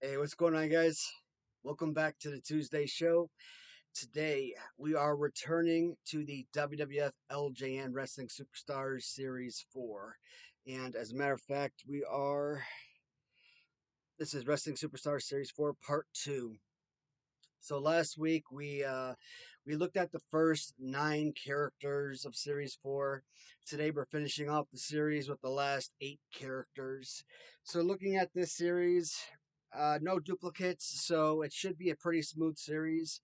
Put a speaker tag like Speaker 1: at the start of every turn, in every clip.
Speaker 1: Hey, what's going on, guys? Welcome back to the Tuesday show. Today, we are returning to the WWF LJN Wrestling Superstars Series 4. And as a matter of fact, this is Wrestling Superstars Series 4, Part 2. So last week, we looked at the first 9 characters of Series 4. Today, we're finishing off the series with the last 8 characters. So looking at this series, no duplicates, so it should be a pretty smooth series.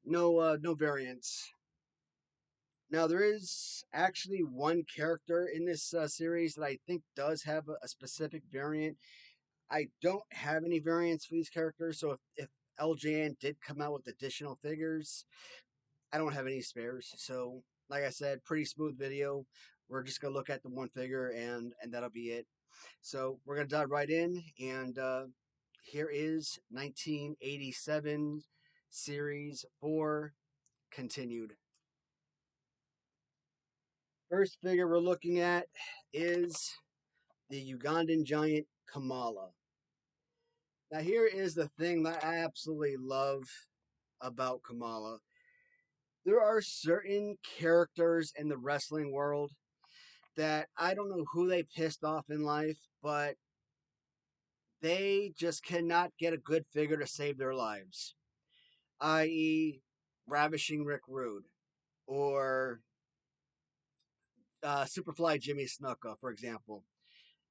Speaker 1: No variants. Now there is actually one character in this series that I think does have a specific variant. I don't have any variants for these characters, so if LJN did come out with additional figures, I don't have any spares. So like I said, pretty smooth video. We're just gonna look at the one figure and that'll be it. So we're gonna dive right in, and here is 1987 Series 4 continued. First figure we're looking at is the Ugandan giant Kamala. Now here is the thing that I absolutely love about Kamala. There are certain characters in the wrestling world that I don't know who they pissed off in life, but they just cannot get a good figure to save their lives, i.e., Ravishing Rick Rude or Superfly Jimmy Snuka, for example.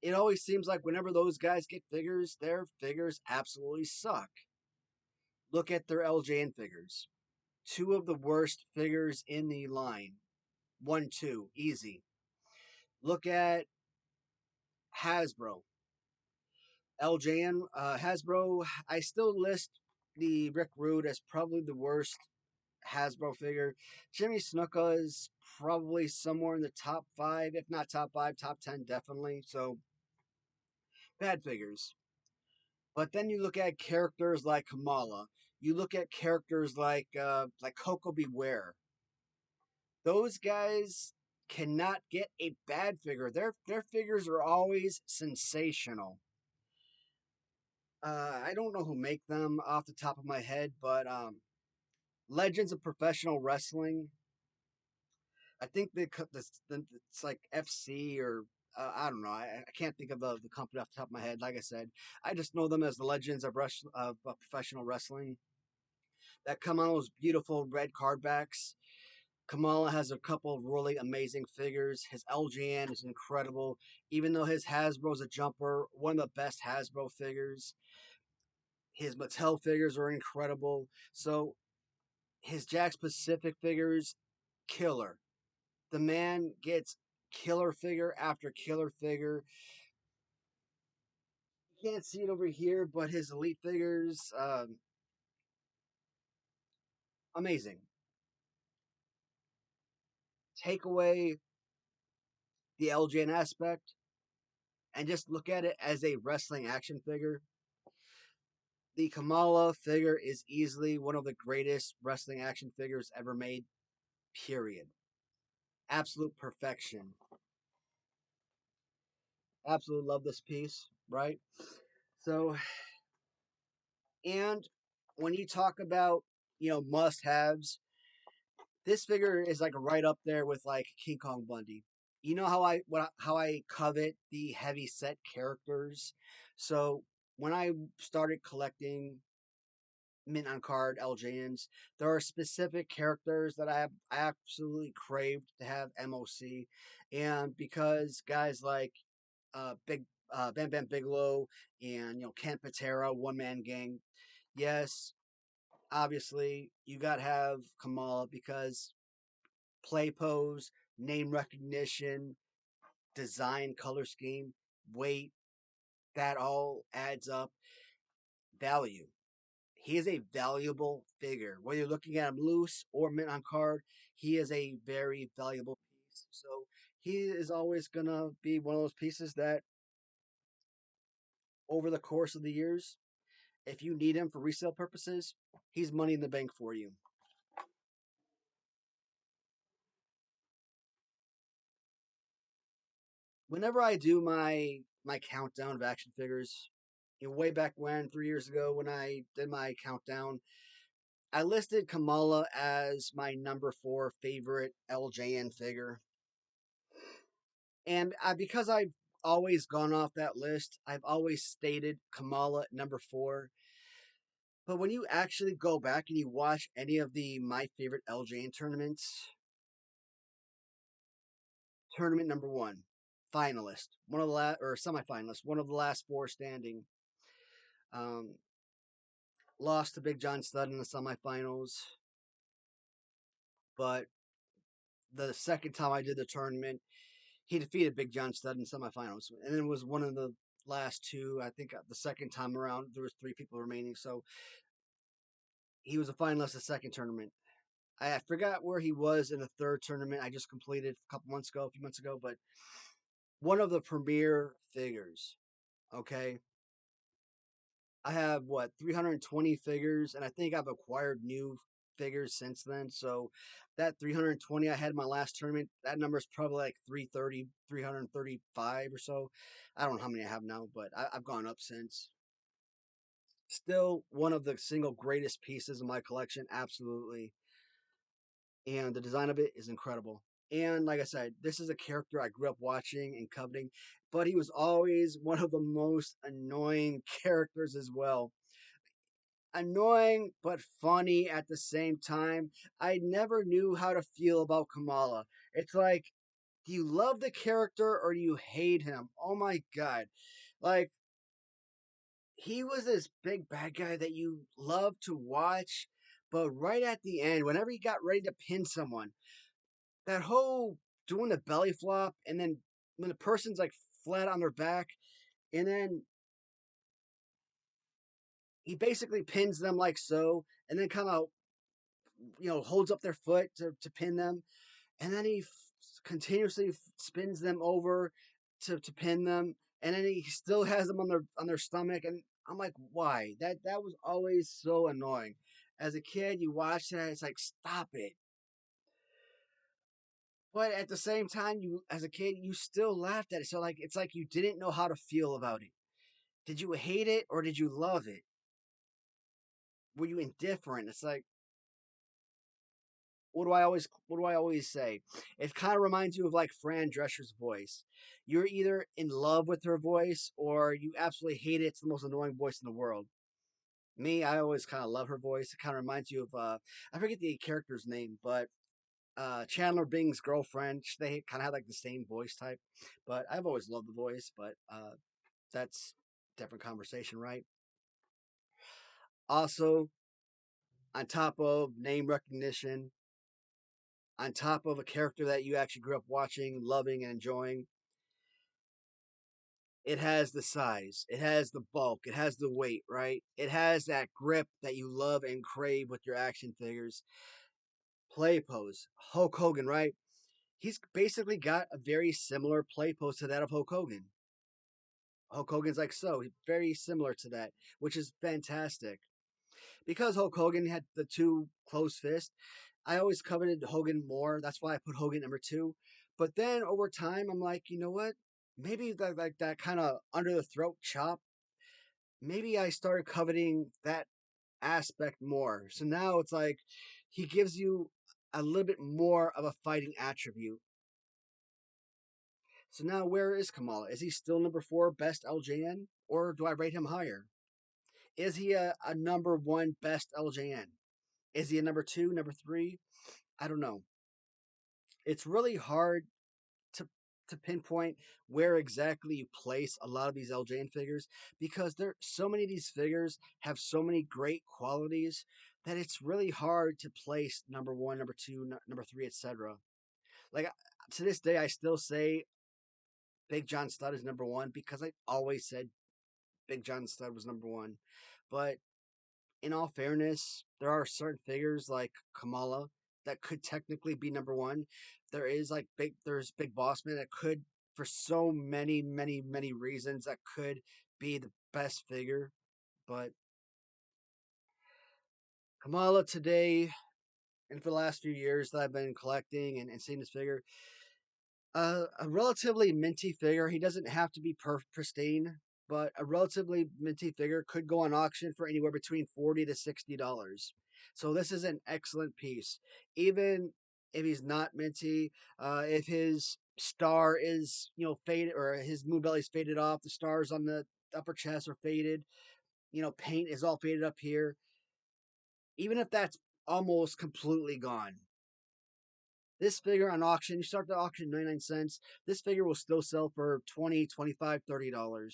Speaker 1: It always seems like whenever those guys get figures, their figures absolutely suck. Look at their LJN figures. Two of the worst figures in the line. 1, 2, easy. Look at Hasbro. LJN, Hasbro, I still list the Rick Rude as probably the worst Hasbro figure. Jimmy Snuka is probably somewhere in the top 5, if not top 5, top 10 definitely. So, bad figures. But then you look at characters like Kamala. You look at characters like Koko B. Ware. Those guys cannot get a bad figure. Their figures are always sensational. I don't know who make them off the top of my head, but Legends of Professional Wrestling. I think it's like FC or I don't know. I can't think of the company off the top of my head. Like I said, I just know them as the Legends of Professional Wrestling that come on those beautiful red card backs. Kamala has a couple of really amazing figures. His LGN is incredible. Even though his Hasbro's a jumper, one of the best Hasbro figures. His Mattel figures are incredible. So his Jakks Pacific figures, killer. The man gets killer figure after killer figure. You can't see it over here, but his elite figures, amazing. Take away the LJN aspect and just look at it as a wrestling action figure. The Kamala figure is easily one of the greatest wrestling action figures ever made, period. Absolute perfection. Absolutely love this piece, right? So, and when you talk about, must haves, this figure is like right up there with like King Kong Bundy. You know how I covet the heavy set characters. So when I started collecting mint on card LJNs, there are specific characters that I absolutely craved to have MOC, and because guys like Big Bam Bam Bigelow and Ken Patera, One Man Gang, yes, obviously you gotta have Kamala because play pose, name recognition, design, color scheme, weight, that all adds up. Value. He is a valuable figure. Whether you're looking at him loose or mint on card, he is a very valuable piece. So he is always gonna be one of those pieces that over the course of the years, if you need him for resale purposes, he's money in the bank for you. Whenever I do my countdown of action figures, way back when, 3 years ago, when I did my countdown, I listed Kamala as my number four favorite LJN figure. And because I've always gone off that list, I've always stated Kamala at number four. But when you actually go back and you watch any of the my favorite LJN tournaments, tournament number one, finalist, one of the last or semifinalist, one of the last four standing. Um, Lost to Big John Studd in the semifinals, but the second time I did the tournament, he defeated Big John Studd in semifinals, and it was one of the last two. I think the second time around there was three people remaining, so he was a finalist the second tournament. I forgot where he was in the third tournament I just completed a few months ago, but one of the premier figures. Okay, I have what 320 figures, and I think I've acquired new figures since then. So that 320 I had in my last tournament, that number is probably like 330, 335 or so. I don't know how many I have now, but I've gone up since. Still one of the single greatest pieces of my collection, absolutely. And the design of it is incredible. And like I said, this is a character I grew up watching and coveting, but he was always one of the most annoying characters as well. Annoying but funny at the same time. I never knew how to feel about Kamala. It's like, do you love the character or do you hate him? Oh my god. Like, he was this big bad guy that you love to watch, but right at the end, whenever he got ready to pin someone, that whole doing the belly flop, and then when the person's like flat on their back, and then he basically pins them like so, and then kind of holds up their foot to pin them, and then he continuously spins them over to pin them, and then he still has them on their stomach, and I'm like, why? That was always so annoying. As a kid, you watch that, it's like, stop it. But at the same time, you as a kid, you still laughed at it. So like, it's like you didn't know how to feel about it. Did you hate it or did you love it? Were you indifferent? It's like, what do I always say? It kind of reminds you of like Fran Drescher's voice. You're either in love with her voice or you absolutely hate it. It's the most annoying voice in the world. Me, I always kind of love her voice. It kind of reminds you of I forget the character's name, but Chandler Bing's girlfriend. They kind of had like the same voice type. But I've always loved the voice, but that's a different conversation, right? Also, on top of name recognition, on top of a character that you actually grew up watching, loving, and enjoying, it has the size, it has the bulk, it has the weight, right? It has that grip that you love and crave with your action figures. Play pose, Hulk Hogan, right? He's basically got a very similar play pose to that of Hulk Hogan. Hulk Hogan's like so, very similar to that, which is fantastic. Because Hulk Hogan had the two closed fists, I always coveted Hogan more. That's why I put Hogan number two. But then over time, I'm like, you know what? Maybe like that kind of under the throat chop. Maybe I started coveting that aspect more. So now it's like he gives you a little bit more of a fighting attribute. So now where is Kamala? Is he still number four best LJN? Or do I rate him higher? Is he a number one best LJN? Is he a number two, number three? I don't know. It's really hard to to pinpoint where exactly you place a lot of these LJN figures because there so many of these figures have so many great qualities that it's really hard to place number one, number two, number three, etc. Like to this day, I still say Big John Studd is number one because I always said Big John Studd was number one. But in all fairness, there are certain figures like Kamala that could technically be number one. There's Big Bossman that could, for so many, many, many reasons, that could be the best figure. But Kamala today, and for the last few years that I've been collecting and seeing this figure, a relatively minty figure. He doesn't have to be pristine, but a relatively minty figure could go on auction for anywhere between $40 to $60. So this is an excellent piece. Even if he's not minty, if his star is faded or his moon belly's faded off, the stars on the upper chest are faded. Paint is all faded up here. Even if that's almost completely gone, this figure on auction, you start the auction 99 cents. This figure will still sell for 20, 25, $30.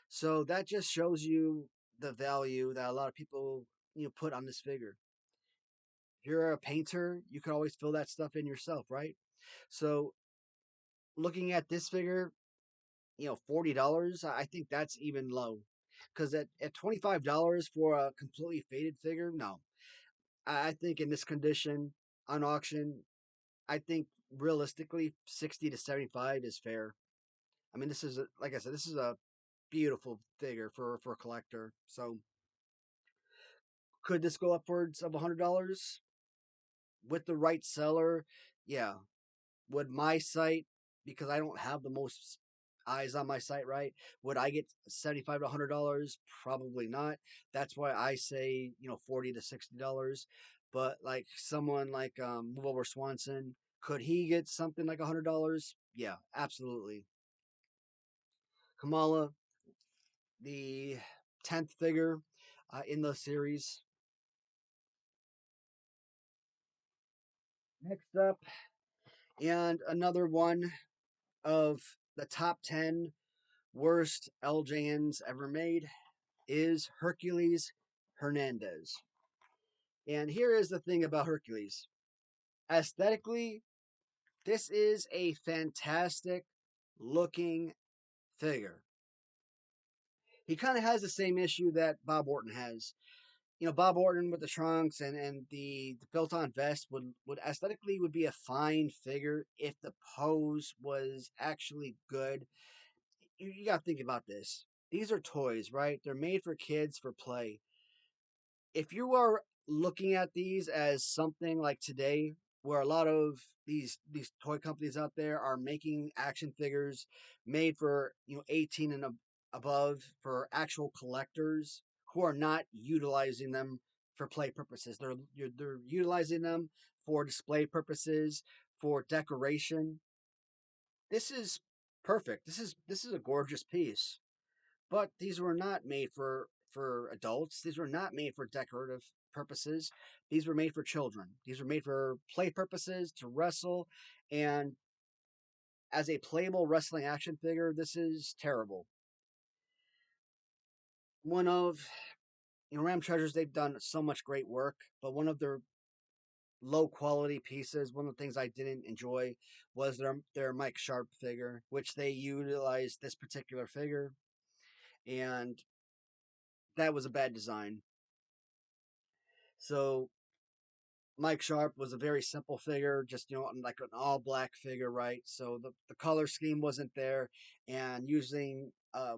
Speaker 1: So that just shows you the value that a lot of people put on this figure. If you're a painter, you can always fill that stuff in yourself, right? So looking at this figure, $40, I think that's even low. Because at $25 for a completely faded figure, no. I think in this condition on auction, I think realistically 60 to 75 is fair. I mean, like I said, this is a beautiful figure for a collector. So could this go upwards of $100 with the right seller? Yeah. Would my site, because I don't have the most eyes on my site, right? Would I get 75 to $100? Probably not. That's why I say 40 to $60. But like someone like Move Over Swanson, could he get something like $100? Yeah, absolutely. Kamala, the 10th figure in the series. Next up, and another one of the top 10 worst LJNs ever made is Hercules Hernandez. And here is the thing about Hercules. Aesthetically, this is a fantastic looking figure. He kind of has the same issue that Bob Orton has. Bob Orton with the trunks and the built on vest would aesthetically would be a fine figure if the pose was actually good. You got to think about this. These are toys, right? They're made for kids for play. If you are looking at these as something like today, where a lot of these toy companies out there are making action figures made for 18 and above for actual collectors who are not utilizing them for play purposes. They're utilizing them for display purposes, for decoration. This is perfect. This is a gorgeous piece. But these were not made for adults. These were not made for decorative purposes. These were made for children. These were made for play purposes to wrestle. And as a playable wrestling action figure, this is terrible. One of Ram Treasures, they've done so much great work, but one of their low quality pieces, one of the things I didn't enjoy was their Mike Sharp figure, which they utilized this particular figure, and that was a bad design. So Mike Sharp was a very simple figure, just like an all black figure, right? So the color scheme wasn't there, and using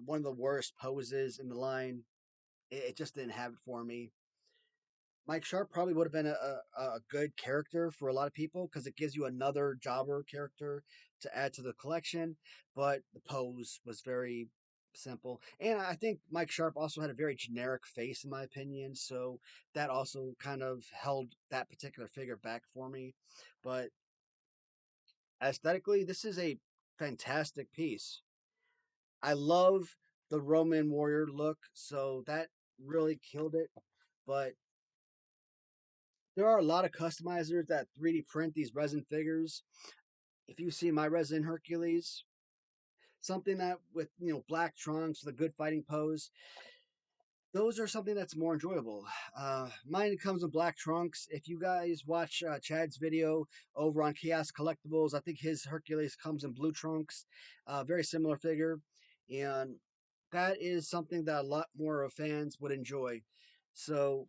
Speaker 1: one of the worst poses in the line, it just didn't have it for me. Mike Sharp probably would have been a good character for a lot of people because it gives you another jobber character to add to the collection, but the pose was very simple. And I think Mike Sharp also had a very generic face, in my opinion, so that also kind of held that particular figure back for me. But aesthetically, this is a fantastic piece. I love the Roman warrior look, so that really killed it. But there are a lot of customizers that 3D print these resin figures. If you see my resin Hercules, something that with black trunks with a good fighting pose, those are something that's more enjoyable. Mine comes in black trunks. If you guys watch Chad's video over on Chaos Collectibles, I think his Hercules comes in blue trunks. Very similar figure, and that is something that a lot more of fans would enjoy. So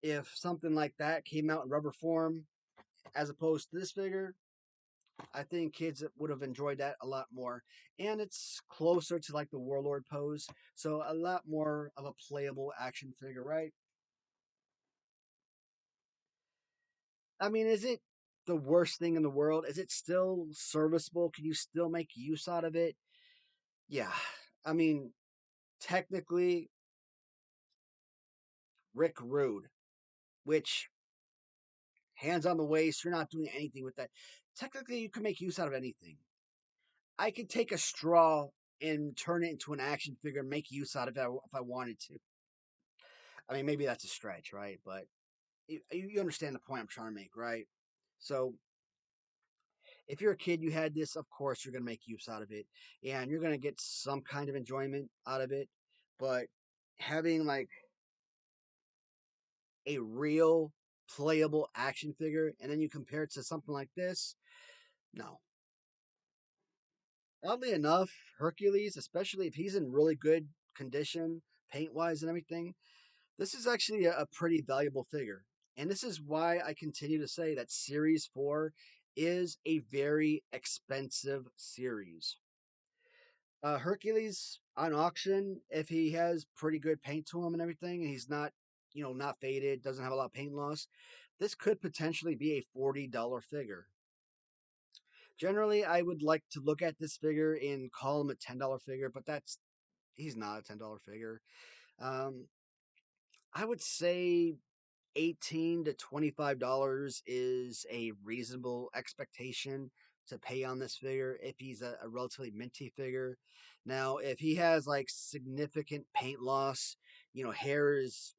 Speaker 1: if something like that came out in rubber form, as opposed to this figure, I think kids would have enjoyed that a lot more. And it's closer to like the Warlord pose, so a lot more of a playable action figure, right? I mean, is it the worst thing in the world? Is it still serviceable? Can you still make use out of it? Yeah. I mean, technically Rick Rude, which hands on the waist, you're not doing anything with that. Technically, you can make use out of anything. I could take a straw and turn it into an action figure and make use out of it if I wanted to. I mean, maybe that's a stretch, right? But you understand the point I'm trying to make, right? So if you're a kid, you had this, of course, you're going to make use out of it and you're going to get some kind of enjoyment out of it. But having like a real playable action figure and then you compare it to something like this, no. Oddly enough, Hercules, especially if he's in really good condition, paint wise and everything, this is actually a pretty valuable figure. And this is why I continue to say that Series 4 is a very expensive series. Hercules on auction, if he has pretty good paint to him and everything, and he's not, not faded, doesn't have a lot of paint loss, this could potentially be a $40 figure. Generally, I would like to look at this figure and call him a $10 figure, but he's not a $10 figure. Um, I would say 18 to $25 is a reasonable expectation to pay on this figure if he's a relatively minty figure. Now, if he has like significant paint loss, hair is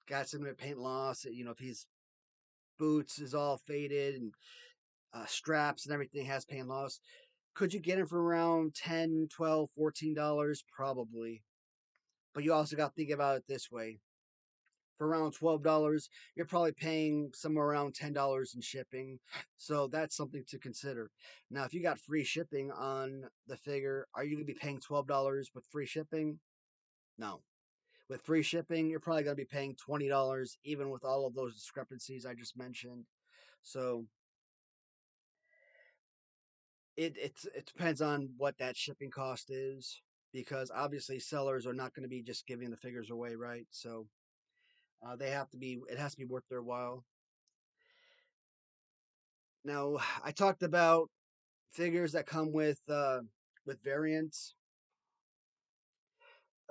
Speaker 1: got significant paint loss, if his boots is all faded and straps and everything has paint loss, could you get him for around 10, 12, $14? Probably. But you also got to think about it this way. For around $12, you're probably paying somewhere around $10 in shipping. So that's something to consider. Now, if you got free shipping on the figure, are you going to be paying $12 with free shipping? No. With free shipping, you're probably going to be paying $20, even with all of those discrepancies I just mentioned. So it depends on what that shipping cost is, because obviously sellers are not going to be just giving the figures away, right? So they have to be. It has to be worth their while. Now, I talked about figures that come with variants.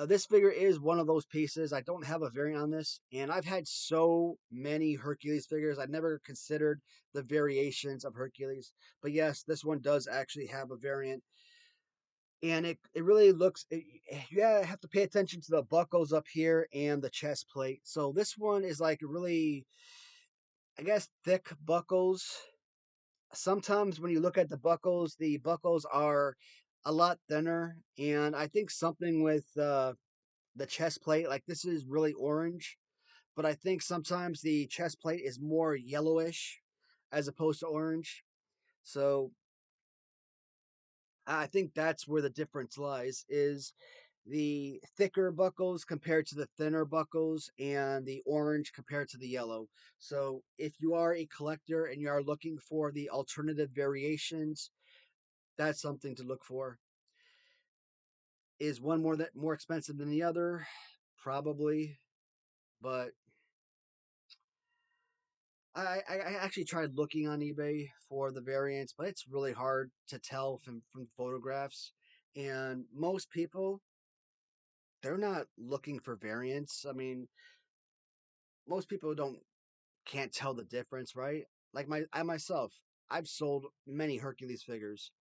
Speaker 1: This figure is one of those pieces. I don't have a variant on this, and I've had so many Hercules figures. I've never considered the variations of Hercules, but yes, this one does actually have a variant, and it really looks. Yeah, I have to pay attention to the buckles up here and the chest plate. So this one is like really, I guess, thick buckles. Sometimes when you look at the buckles are a lot thinner, and I think something with the chest plate, like this is really orange, but I think sometimes the chest plate is more yellowish as opposed to orange. So I think that's where the difference lies, is the thicker buckles compared to the thinner buckles and the orange compared to the yellow. So if you are a collector and you are looking for the alternative variations, that's something to look for. Is one more expensive than the other? Probably, but I actually tried looking on eBay for the variants, but it's really hard to tell from photographs. And most people, they're not looking for variants. I mean, most people can't tell the difference, right? Like I myself, I've sold many Hercules figures.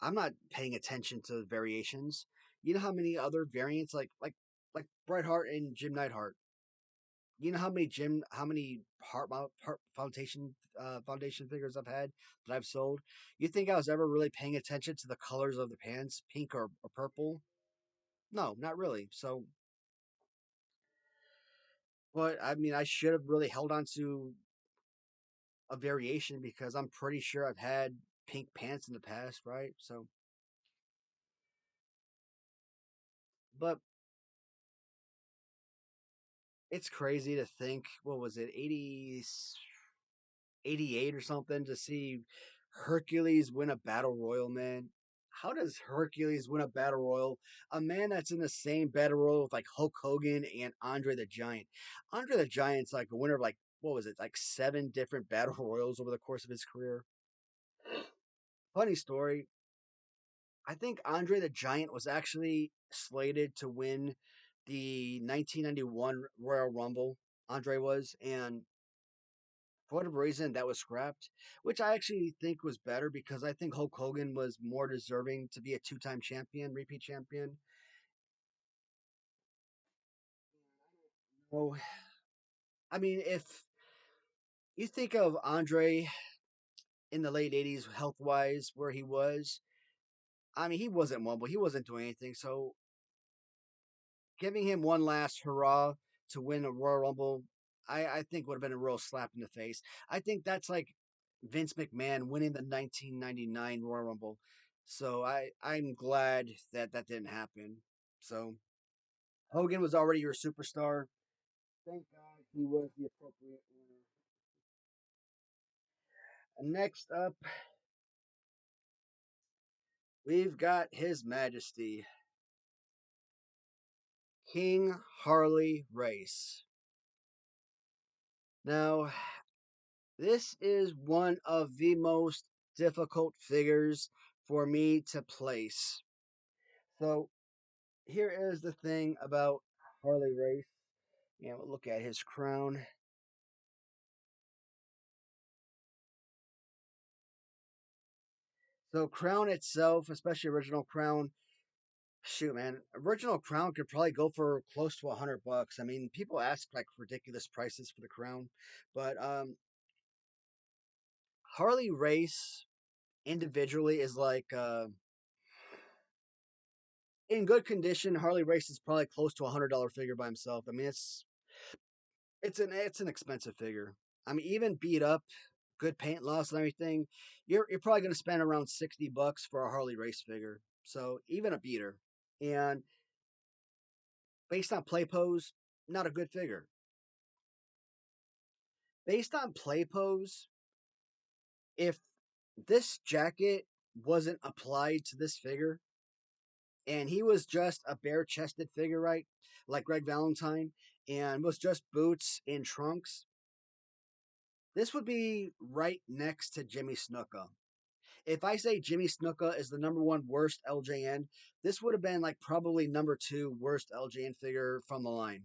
Speaker 1: I'm not paying attention to the variations. You know how many other variants like Bret Hart and Jim Neidhart. You know how many heart foundation figures I've had that I've sold. You think I was ever really paying attention to the colors of the pants, pink or purple? No, not really. So, but I mean, I should have really held on to a variation because I'm pretty sure I've had pink pants in the past, right? So, but it's crazy to think, what was it, 88 or something, to see Hercules win a battle royal, man. How does Hercules win a battle royal? A man that's in the same battle royal with like Hulk Hogan and Andre the Giant. Andre the Giant's like a winner of like, what was it, like 7 different battle royals over the course of his career. Funny story. I think Andre the Giant was actually slated to win the 1991 Royal Rumble. Andre was, and for whatever reason, that was scrapped, which I actually think was better because I think Hulk Hogan was more deserving to be a two-time champion, repeat champion. Oh, I mean, if you think of Andre in the late '80s, health-wise, where he was, I mean, he wasn't mobile, he wasn't doing anything. So giving him one last hurrah to win a Royal Rumble, I think would have been a real slap in the face. I think that's like Vince McMahon winning the 1999 Royal Rumble. So I'm glad that that didn't happen. So Hogan was already your superstar. Thank God he was the appropriate winner. And next up, we've got His Majesty King Harley Race. Now, this is one of the most difficult figures for me to place. So here is the thing about Harley Race. We'll look at his crown. So crown itself, especially original crown, shoot man, original crown could probably go for close to $100. I mean, people ask like ridiculous prices for the crown, but Harley Race individually is like in good condition. Harley Race is probably close to $100 figure by himself. I mean, it's an expensive figure. I mean, even beat up, good paint loss and everything, you're probably going to spend around $60 for a Harley Race figure. So even a beater, and based on play pose, not a good figure. Based on play pose, if this jacket wasn't applied to this figure and he was just a bare chested figure, right, like Greg Valentine, and was just boots and trunks, this would be right next to Jimmy Snuka. If I say Jimmy Snuka is the number one worst LJN, this would have been like probably number two worst LJN figure from the line.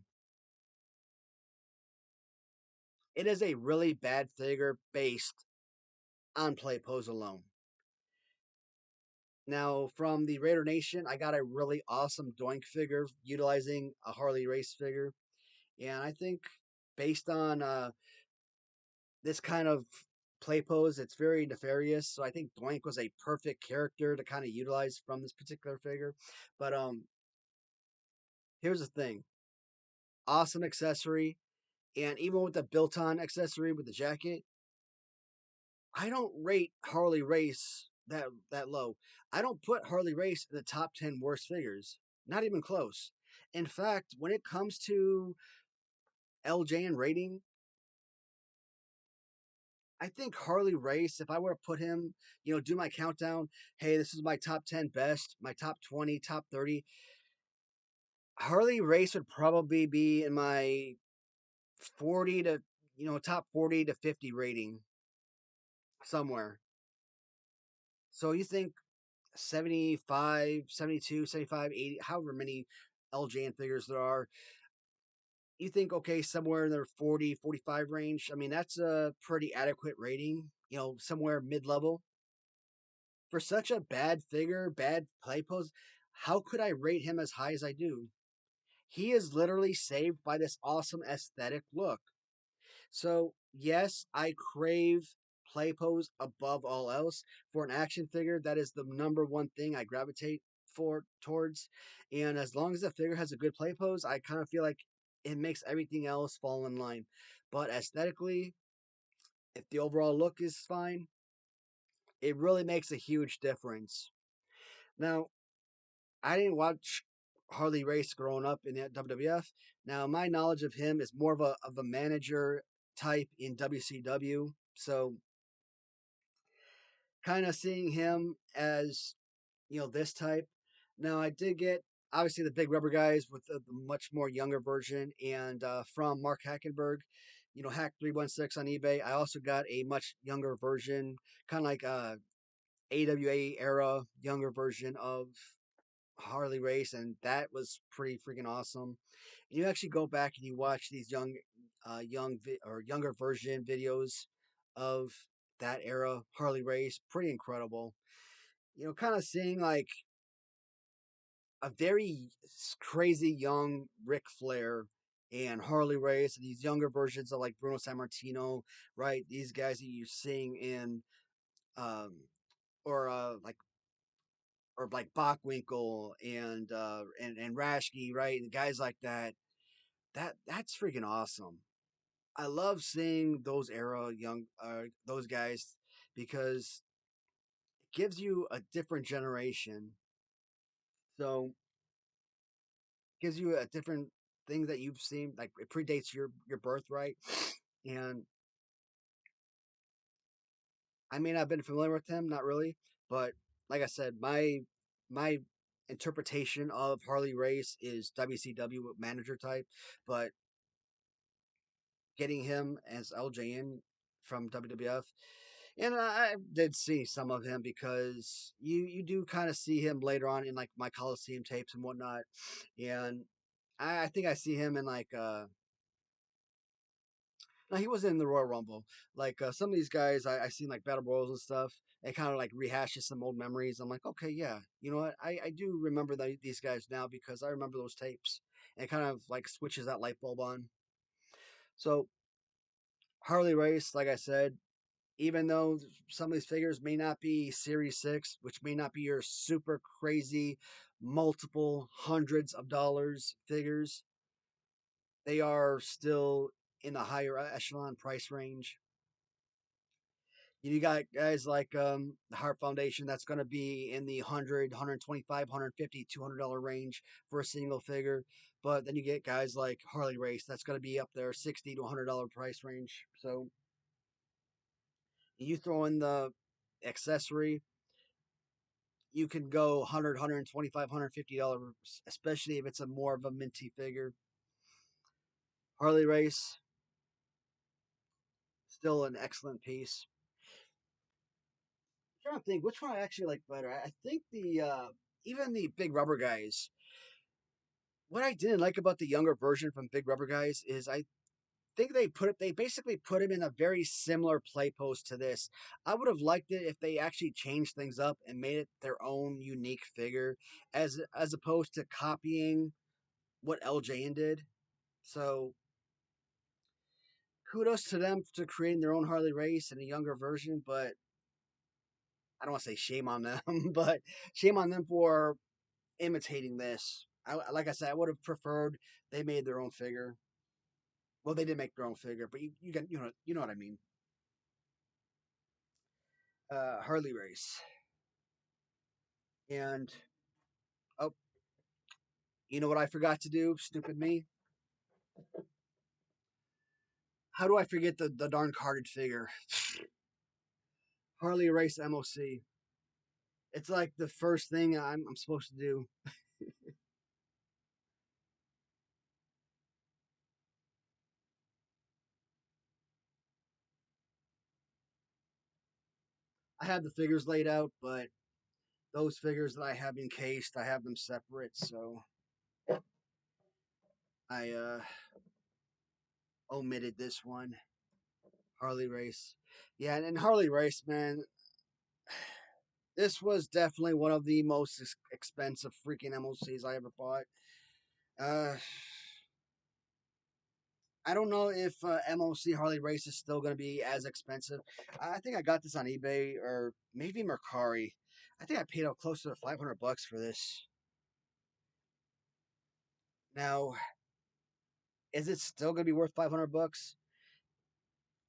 Speaker 1: It is a really bad figure based on play pose alone. Now, from the Raider Nation, I got a really awesome Doink figure utilizing a Harley Race figure. And I think based on this kind of play pose, it's very nefarious. So I think Doink was a perfect character to kind of utilize from this particular figure. But here's the thing, awesome accessory. And even with the built on accessory with the jacket, I don't rate Harley Race that low. I don't put Harley Race in the top 10 worst figures. Not even close. In fact, when it comes to LJN rating, I think Harley Race, if I were to put him, do my countdown, hey, this is my top 10 best, my top 20, top 30, Harley Race would probably be in my 40 to, top 40 to 50 rating somewhere. So you think 75, 72, 75, 80, however many LJN figures there are, you think, okay, somewhere in the 40, 45 range. I mean, that's a pretty adequate rating, somewhere mid level. For such a bad figure, bad play pose, how could I rate him as high as I do? He is literally saved by this awesome aesthetic look. So, yes, I crave play pose above all else. For an action figure, that is the number one thing I gravitate for towards. And as long as the figure has a good play pose, I kind of feel like it makes everything else fall in line. But aesthetically, if the overall look is fine, it really makes a huge difference. Now, I didn't watch Harley Race growing up in the WWF. Now, my knowledge of him is more of a manager type in WCW. So, kind of seeing him as this type. Now, I did get obviously the big rubber guys with the much more younger version, and from Mark Hackenberg, Hack 316 on eBay. I also got a much younger version, kind of like AWA era younger version of Harley Race, and that was pretty freaking awesome. And you actually go back and you watch these or younger version videos of that era Harley Race, pretty incredible. Kind of seeing like a very crazy young Ric Flair and Harley Race, and these younger versions of like Bruno Sammartino, right? These guys that you're seeing in, um, or like Bockwinkel and Rashke, right? And guys like that. That's freaking awesome. I love seeing those era young those guys because it gives you a different generation. So gives you a different thing that you've seen, like it predates your birthright. And I mean, I've been familiar with him, not really, but like I said, my interpretation of Harley Race is WCW manager type, but getting him as LJN from WWF. And I did see some of him because you do kind of see him later on in like my Coliseum tapes and whatnot. And I think I see him in like no, he wasn't in the Royal Rumble. Like some of these guys I seen like Battle Royals and stuff. It kind of like rehashes some old memories. I'm like, okay, yeah, you know what? I do remember these guys now because I remember those tapes. And it kind of like switches that light bulb on. So Harley Race, like I said, even though some of these figures may not be Series 6, which may not be your super crazy multiple hundreds of dollars figures, they are still in the higher echelon price range. You got guys like the Heart Foundation that's going to be in the 100, 125, 150, $200 range for a single figure. But then you get guys like Harley Race that's going to be up there 60 to $100 price range. So you throw in the accessory, you can go 100, 125, $150, especially if it's a more of a minty figure. Harley Race, still an excellent piece. I'm trying to think which one I actually like better. I think the even the big rubber guys. What I didn't like about the younger version from Big Rubber Guys is I think they basically put him in a very similar play post to this. I would have liked it if they actually changed things up and made it their own unique figure as opposed to copying what LJN did. So kudos to them to creating their own Harley Race in a younger version, but I don't want to say shame on them, but shame on them for imitating this. Like I said, I would have preferred they made their own figure. Well, they did make their own figure, but you know what I mean. Harley Race, and oh, you know what I forgot to do? Stupid me. How do I forget the darn carded figure? Harley Race MOC. It's like the first thing I'm supposed to do. I have the figures laid out, but those figures that I have encased, I have them separate, so I omitted this one. Harley Race. Yeah, and Harley Race, man, this was definitely one of the most expensive freaking MOCs I ever bought. Uh, I don't know if MOC Harley Race is still going to be as expensive. I think I got this on eBay or maybe Mercari. I think I paid out close to $500 for this. Now, is it still going to be worth $500?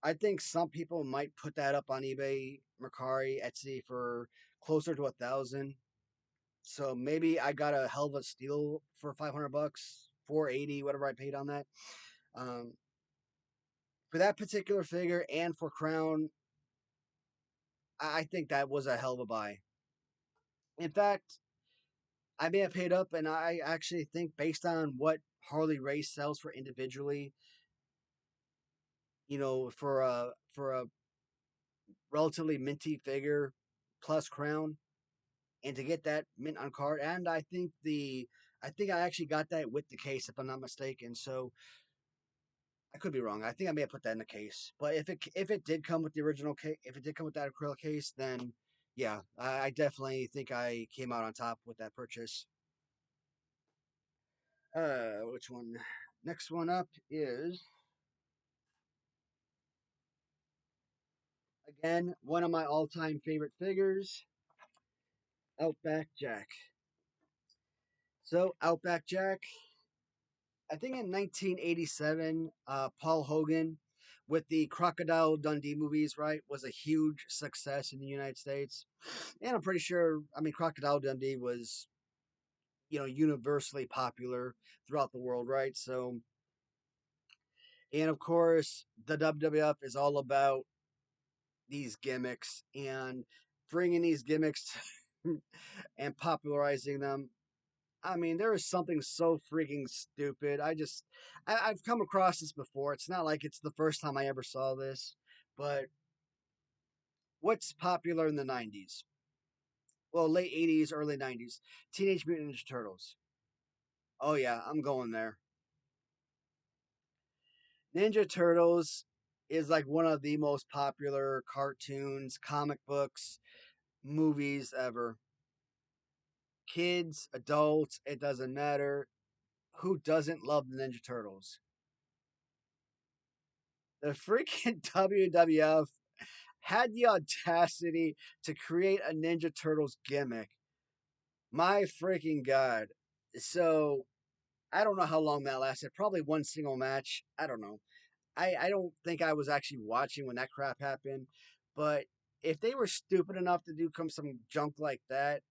Speaker 1: I think some people might put that up on eBay, Mercari, Etsy for closer to 1,000. So maybe I got a hell of a steal for $500, 480, whatever I paid on that. Um, for that particular figure and for Crown, I think that was a hell of a buy. In fact, I may have paid up, and I actually think based on what Harley Race sells for individually, for a relatively minty figure, plus crown, and to get that mint on card. And I think I actually got that with the case, if I'm not mistaken. So I could be wrong. I think I may have put that in the case. But if it did come with the original case, if it did come with that acrylic case, then yeah, I definitely think I came out on top with that purchase. Which one? Next one up is again one of my all-time favorite figures, Outback Jack. So Outback Jack, I think in 1987, Paul Hogan with the Crocodile Dundee movies, right, was a huge success in the United States. And I'm pretty sure, I mean, Crocodile Dundee was, universally popular throughout the world, right? So, and of course, the WWF is all about these gimmicks and bringing these gimmicks and popularizing them. I mean, there is something so freaking stupid. I've come across this before. It's not like it's the first time I ever saw this, but what's popular in the 90s? Well, late 80s, early 90s. Teenage Mutant Ninja Turtles. Oh, yeah, I'm going there. Ninja Turtles is like one of the most popular cartoons, comic books, movies ever. Kids, adults, it doesn't matter. Who doesn't love the Ninja Turtles? The freaking WWF had the audacity to create a Ninja Turtles gimmick. My freaking God. So, I don't know how long that lasted. Probably one single match. I don't know. I don't think I was actually watching when that crap happened. But if they were stupid enough to do some junk like that,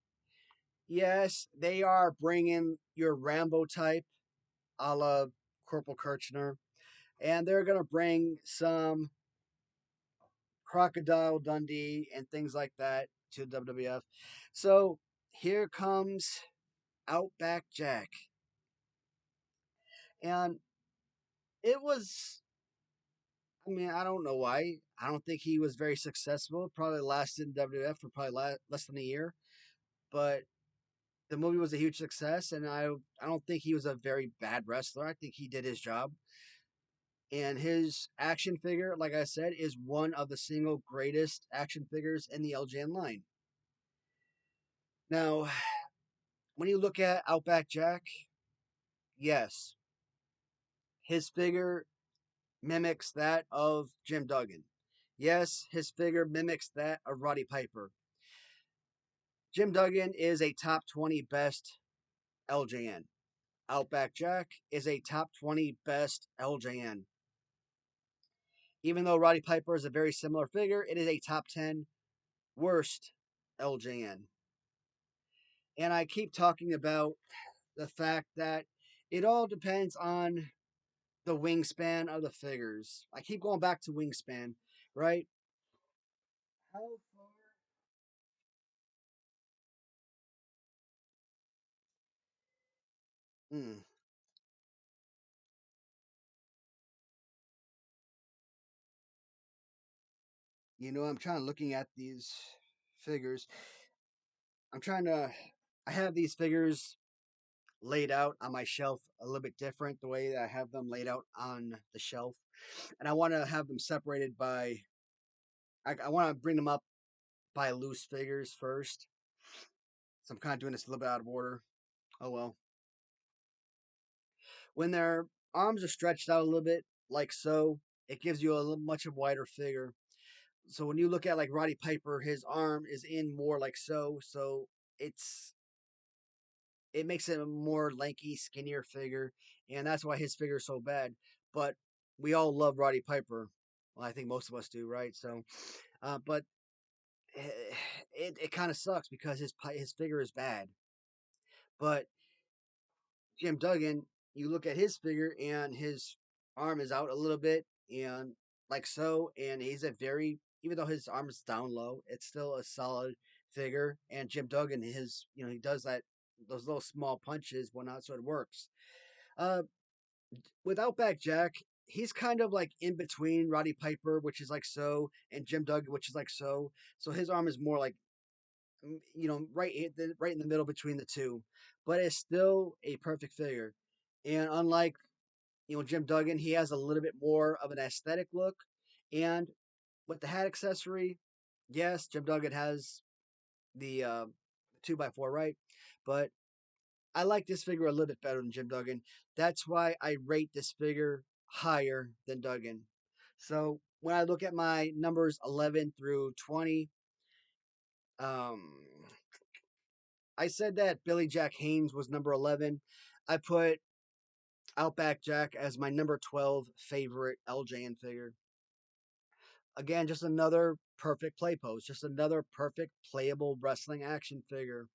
Speaker 1: yes, they are bringing your Rambo type, a la Corporal Kirchner, and they're gonna bring some Crocodile Dundee and things like that to WWF. So here comes Outback Jack, and it was. I mean, I don't know why. I don't think he was very successful. Probably lasted in WWF for probably less than a year, but the movie was a huge success, and I don't think he was a very bad wrestler. I think he did his job. And his action figure, like I said, is one of the single greatest action figures in the LJN line. Now, when you look at Outback Jack, yes, his figure mimics that of Jim Duggan. Yes, his figure mimics that of Roddy Piper. Jim Duggan is a top 20 best LJN. Outback Jack is a top 20 best LJN. Even though Roddy Piper is a very similar figure, it is a top 10 worst LJN. And I keep talking about the fact that it all depends on the wingspan of the figures. I keep going back to wingspan, right? How far? Hmm. I'm trying looking at these figures. I'm trying to. I have these figures laid out on my shelf a little bit different the way that I have them laid out on the shelf, and I want to have them separated by. I want to bring them up by loose figures first. So I'm kind of doing this a little bit out of order. Oh well. When their arms are stretched out a little bit, like so, it gives you a little much of wider figure. So when you look at like Roddy Piper, his arm is in more like so. So it's it makes it a more lanky, skinnier figure, and that's why his figure is so bad. But we all love Roddy Piper. Well, I think most of us do, right? So, but it kind of sucks because his figure is bad. But Jim Duggan, you look at his figure and his arm is out a little bit and like so, and he's a very even though his arm is down low, it's still a solid figure. And Jim Duggan, he does that those little small punches, whatnot, so it works. Uh, with Outback Jack, he's kind of like in between Roddy Piper, which is like so, and Jim Duggan, which is like so. So his arm is more like right in the middle between the two, but it's still a perfect figure. And unlike Jim Duggan, he has a little bit more of an aesthetic look, and with the hat accessory, yes, Jim Duggan has the 2x4, right? But I like this figure a little bit better than Jim Duggan. That's why I rate this figure higher than Duggan. So when I look at my numbers 11 through 20, um, I said that Billy Jack Haynes was number 11. I put Outback Jack as my number 12 favorite LJN figure. Again, just another perfect play pose, just another perfect playable wrestling action figure.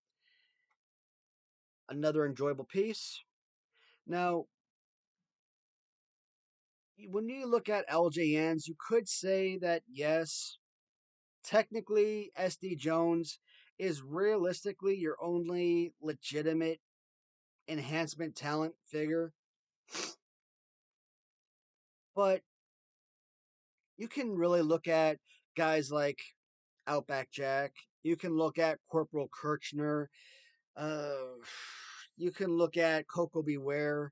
Speaker 1: Another enjoyable piece. Now, when you look at LJNs, you could say that yes, technically SD Jones is realistically your only legitimate enhancement talent figure, but you can really look at guys like Outback Jack. You can look at Corporal Kirchner. Uh, you can look at Koko B. Ware.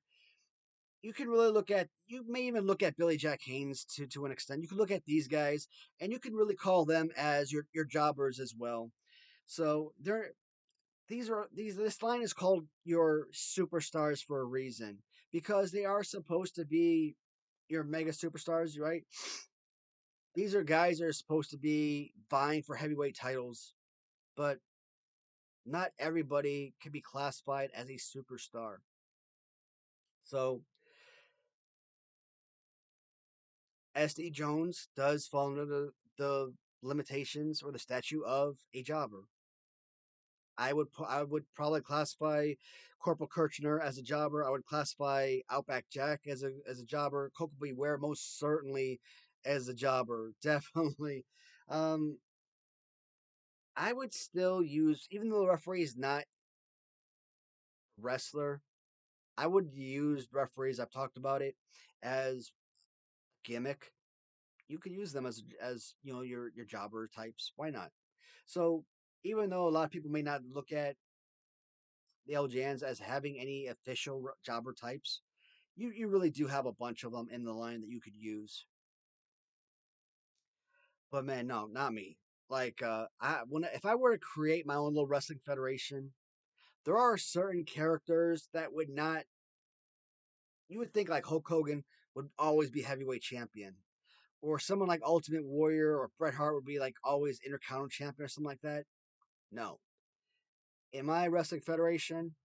Speaker 1: You can really look at. You may even look at Billy Jack Haynes to an extent. You can look at these guys, and you can really call them as your jobbers as well. So this line is called your superstars for a reason because they are supposed to be your mega superstars, right? These are guys that are supposed to be vying for heavyweight titles, but not everybody can be classified as a superstar. So SD Jones does fall under the limitations or the statute of a jobber. I would probably classify Corporal Kirchner as a jobber. I would classify Outback Jack as a jobber. Koko B. Ware most certainly as a jobber, definitely. Um, I would still use, even though the referee is not wrestler, I would use referees. I've talked about it as gimmick. You could use them as your jobber types. Why not? So even though a lot of people may not look at the LJNs as having any official jobber types, you really do have a bunch of them in the line that you could use. But man, no, not me. Like if I were to create my own little wrestling federation, there are certain characters that would not. You would think like Hulk Hogan would always be heavyweight champion, or someone like Ultimate Warrior or Bret Hart would be like always Intercontinental champion or something like that. No, in my wrestling federation,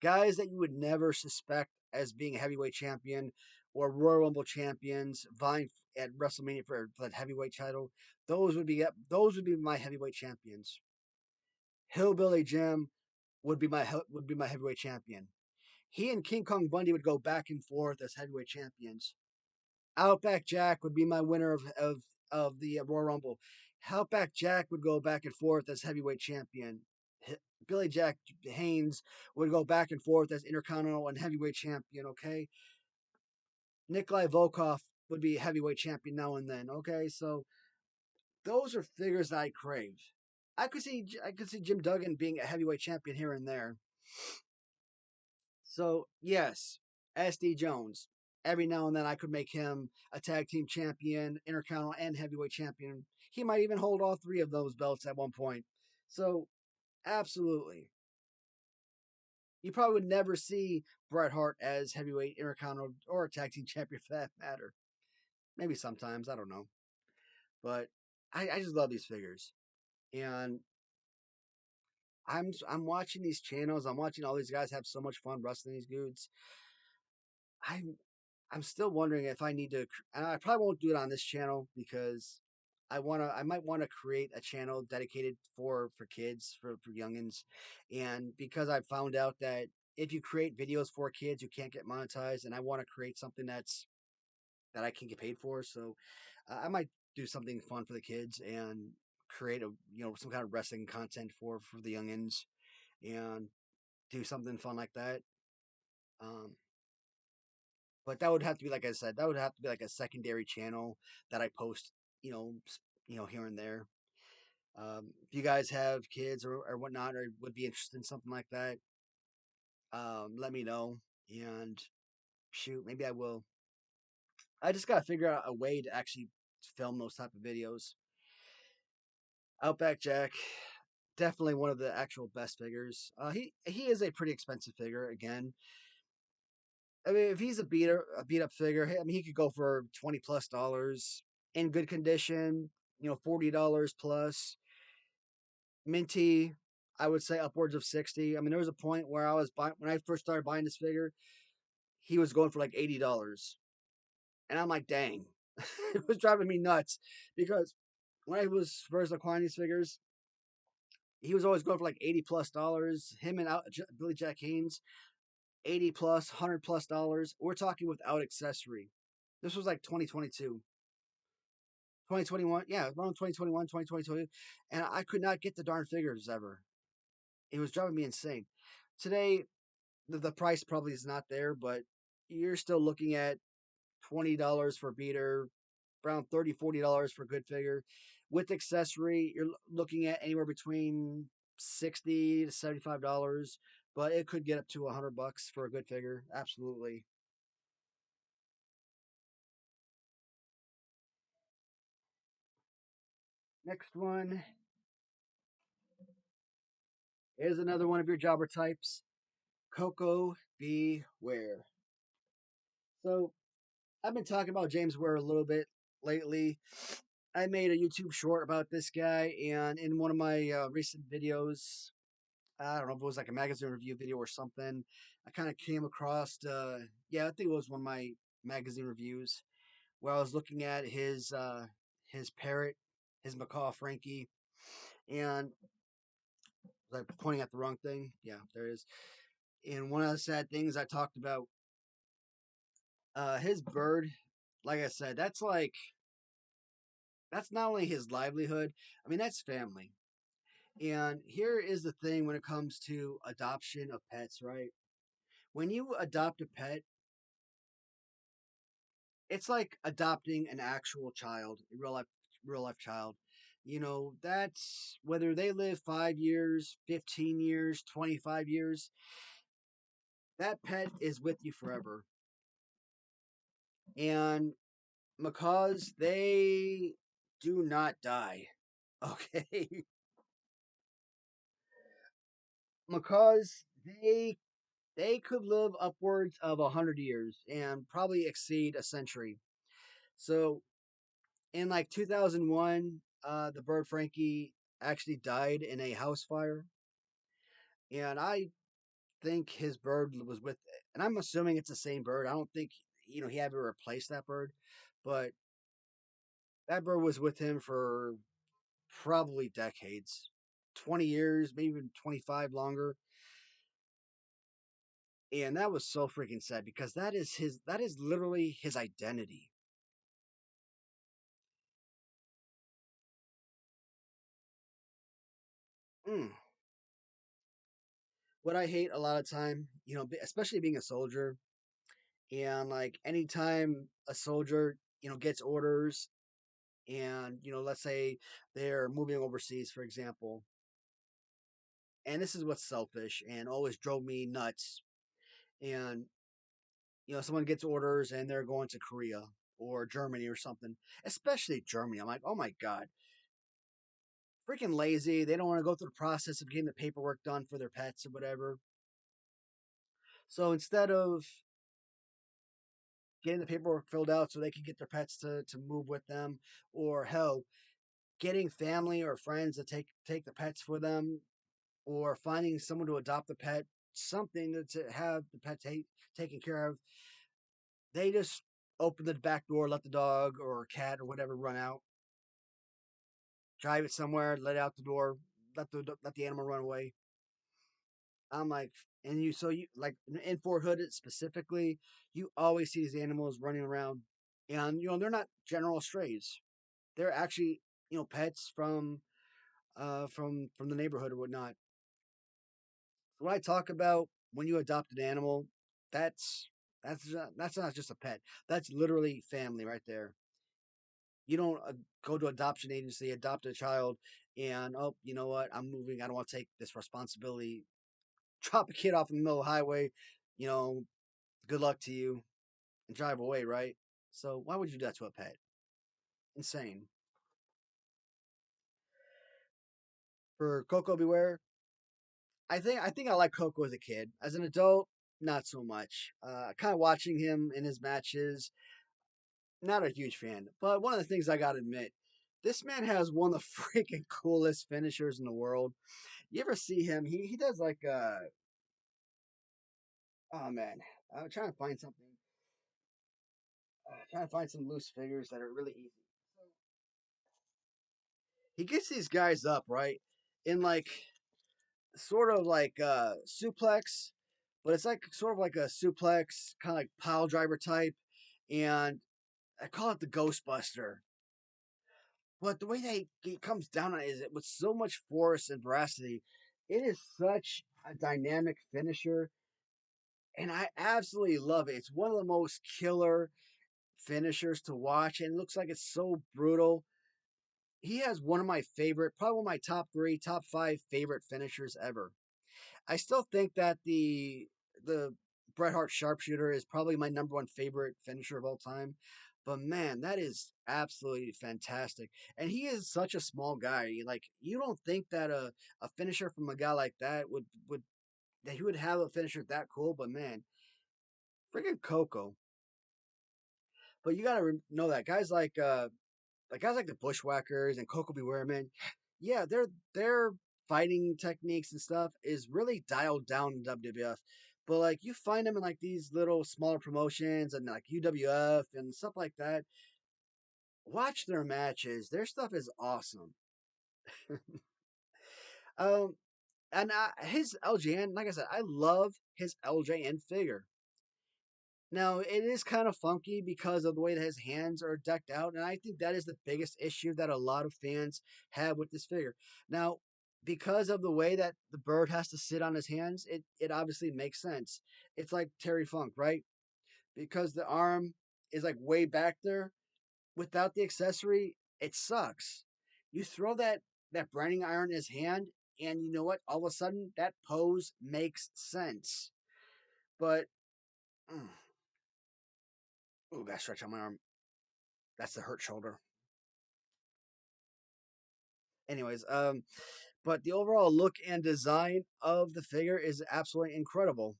Speaker 1: guys that you would never suspect as being a heavyweight champion or Royal Rumble champions vying at WrestleMania for that heavyweight title. Those would be my heavyweight champions. Hillbilly Jim would be my heavyweight champion. He and King Kong Bundy would go back and forth as heavyweight champions. Outback Jack would be my winner of the Royal Rumble. Outback Jack would go back and forth as heavyweight champion. Billy Jack Haynes would go back and forth as Intercontinental and heavyweight champion. Okay, Nikolai Volkov would be heavyweight champion now and then. Okay, so those are figures that I crave. I could see Jim Duggan being a heavyweight champion here and there. So yes, SD Jones. Every now and then I could make him a tag team champion, intercontinental, and heavyweight champion. He might even hold all three of those belts at one point. So absolutely. You probably would never see Bret Hart as heavyweight, intercontinental, or a tag team champion for that matter. Maybe sometimes, I don't know. But I just love these figures. And I'm watching these channels, I'm watching all these guys have so much fun wrestling these dudes. I'm I'm still wondering if I need to. And I probably won't do it on this channel because I might want to create a channel dedicated for kids for youngins, and because I found out that if you create videos for kids, you can't get monetized, and I want to create something that I can get paid for. So I might do something fun for the kids and create some kind of wrestling content for the youngins and do something fun like that. Um, but that would have to be, like I said, that would have to be like a secondary channel that I post, you know, here and there. If you guys have kids or whatnot, or would be interested in something like that, let me know. And shoot, maybe I will. I just gotta figure out a way to actually film those type of videos. Outback Jack, definitely one of the actual best figures. He is a pretty expensive figure. Again, I mean, if he's a beat up figure, I mean, he could go for $20+ in good condition. $40 plus. Minty, I would say upwards of 60. I mean, there was a point where I was buying when I first started buying this figure, he was going for like $80, and I'm like, dang, it was driving me nuts because when I was first acquiring these figures, he was always going for like $80+. Him and Billy Jack Haynes, 80 plus, $100+ We're talking without accessory. This was like 2022, 2021, yeah, around 2021, 2022, and I could not get the darn figures ever. It was driving me insane. Today, the price probably is not there, but you're still looking at $20 for a beater, around $30-$40 for a good figure. With accessory, you're looking at anywhere between $60 to $75, but it could get up to $100 for a good figure. Absolutely. Next one is another one of your jobber types, Koko B. Ware. So I've been talking about James Ware a little bit lately. I made a YouTube short about this guy, and in one of my recent videos, I don't know if it was like a magazine review video or something, I kind of came across, yeah, I think it was one of my magazine reviews where I was looking at his parrot, his macaw Frankie, and was I pointing at the wrong thing? Yeah, there it is. And one of the sad things I talked about, his bird, like I said, that's not only his livelihood. I mean, that's family. And here is the thing when it comes to adoption of pets, right? When you adopt a pet, it's like adopting an actual child, a real life child. That's whether they live 5 years, 15 years, 25 years, that pet is with you forever. And macaws, they do not die. Okay. Macaws, they could live upwards of 100 years and probably exceed a century. So in like 2001, the bird Frankie actually died in a house fire, and I think his bird was with, and I'm assuming it's the same bird. I don't think he had to replace that bird, but that bird was with him for probably decades, 20 years, maybe even 25 longer. And that was so freaking sad because that is literally his identity. Mm. What I hate a lot of time, especially being a soldier, and like anytime a soldier, gets orders, and let's say they're moving overseas, for example, and this is what's selfish and always drove me nuts. And someone gets orders and they're going to Korea or Germany or something, especially Germany. I'm like, oh my god, freaking lazy. They don't want to go through the process of getting the paperwork done for their pets or whatever. So instead of getting the paperwork filled out so they can get their pets to move with them, or hell, getting family or friends to take the pets for them, or finding someone to adopt the pet, something to have the pet taken care of, they just open the back door, let the dog or cat or whatever run out, drive it somewhere, let it out the door, let the animal run away. I'm like, and you like in Fort Hood specifically, you always see these animals running around, and they're not general strays. They're actually pets from the neighborhood or whatnot. So when I talk about when you adopt an animal, that's that's not just a pet. That's literally family right there. You don't go to adoption agency, adopt a child, and oh, you know what? I'm moving. I don't want to take this responsibility. Drop a kid off in the middle of the highway. You know, good luck to you, and drive away, right? So why would you do that to a pet? Insane. For Koko Beware, I think I like Koko as a kid. As an adult, not so much. Kind of watching him in his matches, not a huge fan. But one of the things I gotta admit, this man has one of the freaking coolest finishers in the world. You ever see him? He does like oh man, I'm trying to find something. Trying to find some loose figures that are really easy. So he gets these guys up right in like sort of like suplex, but it's like sort of like a suplex, kind of like pile driver type, and I call it the Ghostbuster. But the way that he comes down on it is with so much force and veracity. It is such a dynamic finisher, and I absolutely love it. It's one of the most killer finishers to watch, and it looks like it's so brutal. He has one of my favorite, probably one of my top three, top five favorite finishers ever. I still think that the Bret Hart sharpshooter is probably my number one favorite finisher of all time. But man, that is absolutely fantastic. And he is such a small guy. Like you don't think that a finisher from a guy like that would that he would have a finisher that cool, but man, freaking Coco. But you gotta know that guys like the Bushwhackers and Koko B. Ware, yeah, their fighting techniques and stuff is really dialed down in WWF. But like you find them in like these little smaller promotions and like UWF and stuff like that. Watch their matches. Their stuff is awesome. um, and his LJN, like I said, I love his LJN figure. Now, it is kind of funky because of the way that his hands are decked out, and I think that is the biggest issue that a lot of fans have with this figure. Now, because of the way that the bird has to sit on his hands, it obviously makes sense. It's like Terry Funk, right? Because the arm is like way back there. Without the accessory, it sucks. You throw that branding iron in his hand, and you know what? All of a sudden, that pose makes sense. But mm, ooh, gotta stretch out my arm. That's the hurt shoulder. Anyways, but the overall look and design of the figure is absolutely incredible.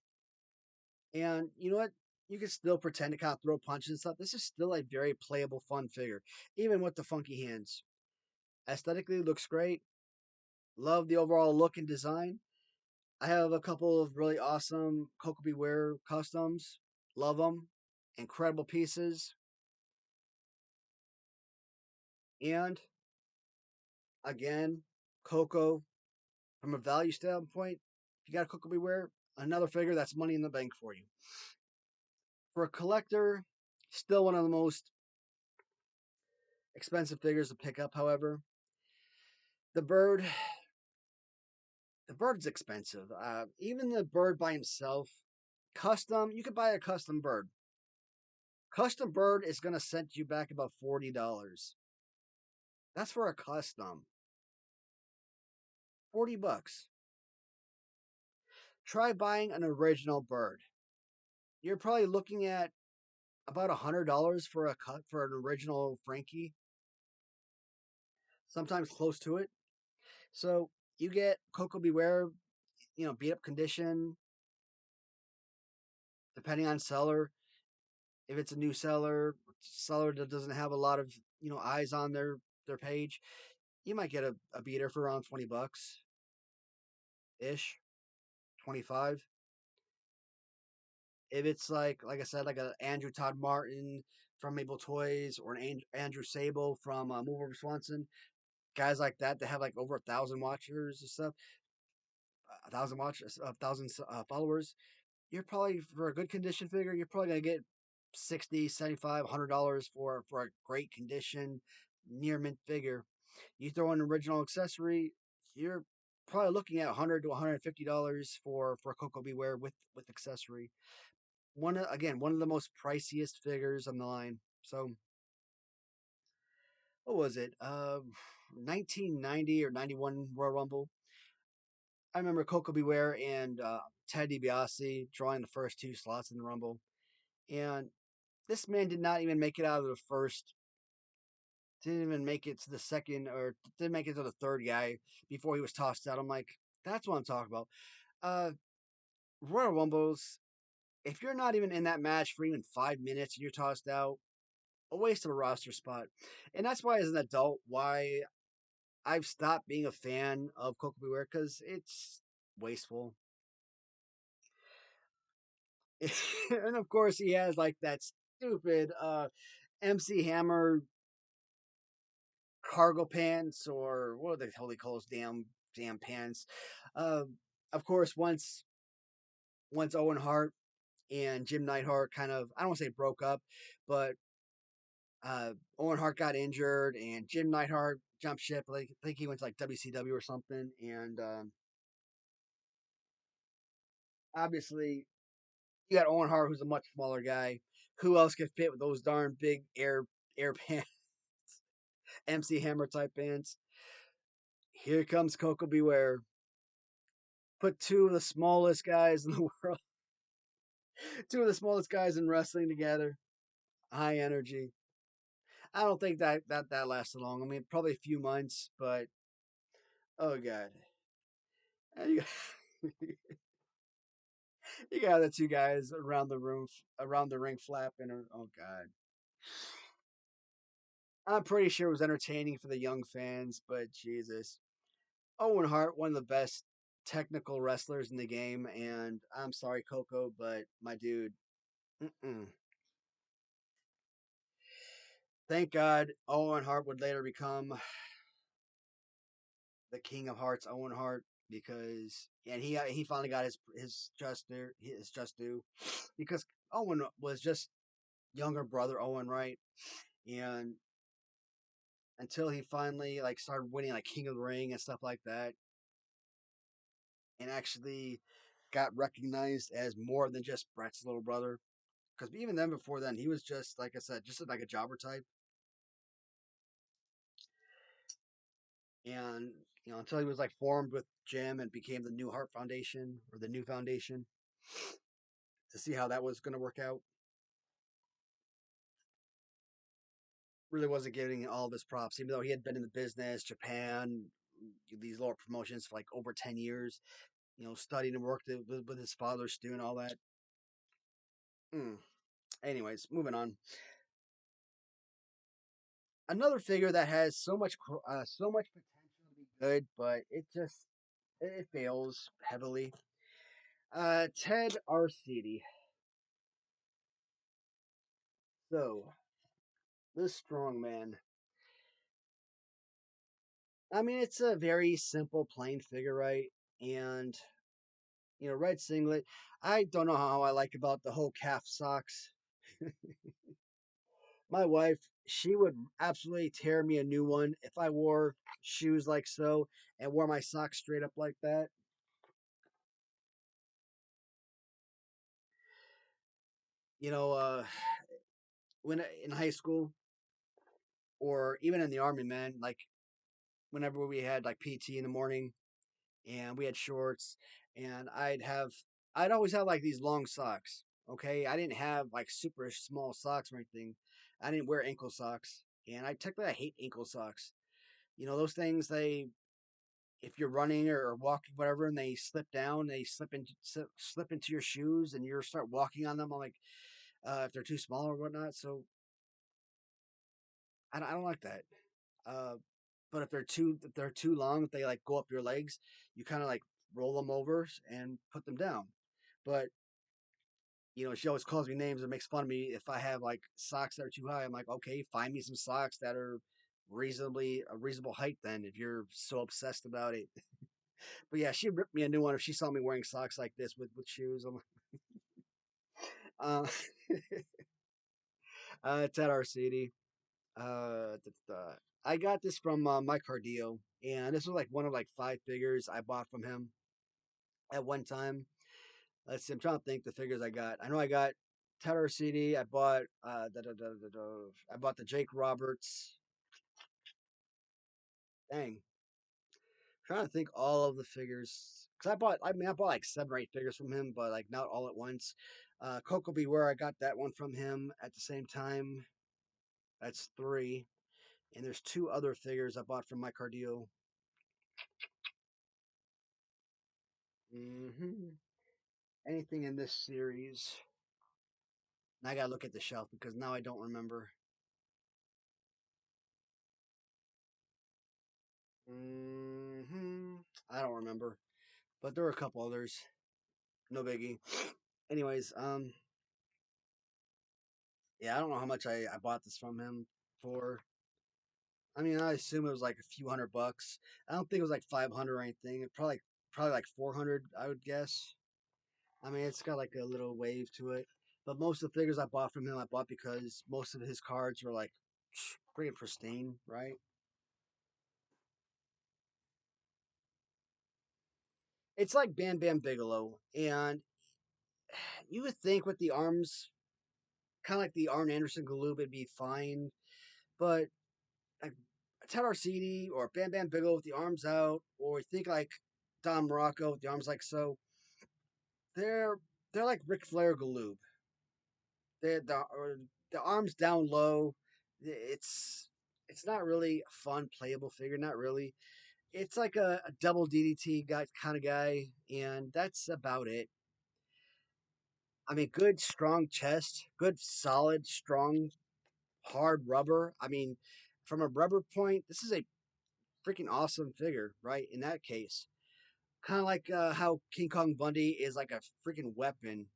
Speaker 1: And you know what? You can still pretend to kind of throw punches and stuff. This is still a very playable, fun figure, even with the funky hands. Aesthetically, looks great. Love the overall look and design. I have a couple of really awesome Koko Beware customs. Love them. Incredible pieces. And again, Coco, from a value standpoint, if you got a Koko Beware, another figure that's money in the bank for you. For a collector, still one of the most expensive figures to pick up, however. The bird, the bird's expensive. Even the bird by himself, custom, you could buy a custom bird. Custom bird is going to set you back about $40. That's for a custom. 40 bucks. Try buying an original bird. You're probably looking at about $100 for a cut for an original Frankie, sometimes close to it. So you get Koko Beware, beat up condition, depending on seller. If it's a new seller that doesn't have a lot of eyes on their page, you might get a beater for around 20 bucks ish, 25. If it's like I said, like a Andrew Todd Martin from Maple Toys or an Andrew Sable from Move Over Swanson, guys like that that have like over 1,000 watchers and stuff, 1,000 watchers, 1,000 followers, you're probably for a good condition figure, you're probably gonna get 60, 75, $100 for a great condition, near mint figure. You throw in an original accessory, you're probably looking at $100 to $150 for Koko Beware with accessory. One of the most priciest figures on the line. So what was it? 1990 or 91 Royal Rumble. I remember Koko B. Ware and Ted DiBiase drawing the first two slots in the Rumble. And this man did not even make it out of the first, didn't even make it to the second, or didn't make it to the third guy before he was tossed out. I'm like, that's what I'm talking about. Uh, Royal Rumbles, if you're not even in that match for even 5 minutes and you're tossed out, a waste of a roster spot. And that's why, as an adult, why I've stopped being a fan of Koko B. Ware, because it's wasteful. And of course, he has like that stupid MC Hammer cargo pants, or what are the hell they call those damn pants. Uh, of course, once Owen Hart and Jim Neidhart kind of, I don't want to say broke up, but Owen Hart got injured and Jim Neidhart jumped ship. Like, I think he went to like WCW or something, and obviously you got Owen Hart, who's a much smaller guy. Who else could fit with those darn big air pants, MC Hammer type pants? Here comes Koko Beware. Put two of the smallest guys in the world, two of the smallest guys in wrestling together. High energy. I don't think that lasted long. I mean, probably a few months, but oh god. And you got the two guys around the room, around the ring flapping. Oh god. I'm pretty sure it was entertaining for the young fans, but Jesus. Owen Hart, one of the best technical wrestlers in the game, and I'm sorry, Coco, but my dude, mm-mm. Thank God Owen Hart would later become the King of Hearts, Owen Hart, because and he finally got his just due, because Owen was just younger brother Owen, right? And until he finally like started winning like King of the Ring and stuff like that, and actually got recognized as more than just Brett's little brother. Because even then, before then, he was just like I said, just like a jobber type, and until he was like formed with Jim and became the New Heart Foundation or the New Foundation, to see how that was going to work out. Really wasn't getting all of his props, even though he had been in the business, Japan, these lower promotions for like over 10 years. Studied and worked with his father, Stu, and all that. Mm. Anyways, moving on. Another figure that has so much potential to be good, but it fails heavily. Ted Arcidi. So this strong man. I mean, it's a very simple, plain figure, right? And red singlet. I don't know how I like about the whole calf socks. My wife, she would absolutely tear me a new one if I wore shoes like so and wore my socks straight up like that. You know, when in high school or even in the army, man, like whenever we had like PT in the morning and we had shorts, and I'd always have like these long socks. Okay, I didn't have like super small socks or anything. I didn't wear ankle socks, and I hate ankle socks. Those things, they, if you're running or walking whatever and they slip down, they slip into your shoes and you start walking on them. I'm like, if they're too small or whatnot. So I don't like that. Uh, but if they're too long, if they like go up your legs, you kind of like roll them over and put them down. But she always calls me names and makes fun of me if I have like socks that are too high. I'm like, okay, find me some socks that are reasonably a reasonable height. Then, if you're so obsessed about it. But yeah, she'd rip me a new one if she saw me wearing socks like this with shoes. I'm like, uh, Ted Arcidi. I got this from Mike Cardio, and this was like one of like five figures I bought from him at one time. Let's see, I'm trying to think the figures I got. I know I got Ted CD. I bought I bought the Jake Roberts. Dang. Trying to think all of the figures because I bought like 7 or 8 figures from him, but like not all at once. Koko B, where I got that one from him at the same time. That's three, and there's two other figures I bought from my cardio. Anything in this series? And I gotta look at the shelf because now I don't remember. I don't remember, but there were a couple others. No biggie. Anyways, yeah, I don't know how much I bought this from him for. I mean, I assume it was like a few $100. I don't think it was like 500 or anything. It probably like 400, I would guess. I mean, it's got like a little wave to it. But most of the figures I bought from him, I bought because most of his cards were like pretty pristine, right? It's like Bam Bam Bigelow, and you would think with the arms, kind of like the Arn Anderson Galoob, it'd be fine. But like Ted Arcidi or Bam Bam Bigelow with the arms out, or think like Don Morocco with the arms like so, they're they're like Ric Flair Galoob. The arms down low. It's not really a fun playable figure. Not really. It's like a double DDT guy kind of guy, and that's about it. I mean, good strong chest, good solid strong hard rubber. I mean, from a rubber point, this is a freaking awesome figure, right? In that case, kind of like how King Kong Bundy is like a freaking weapon,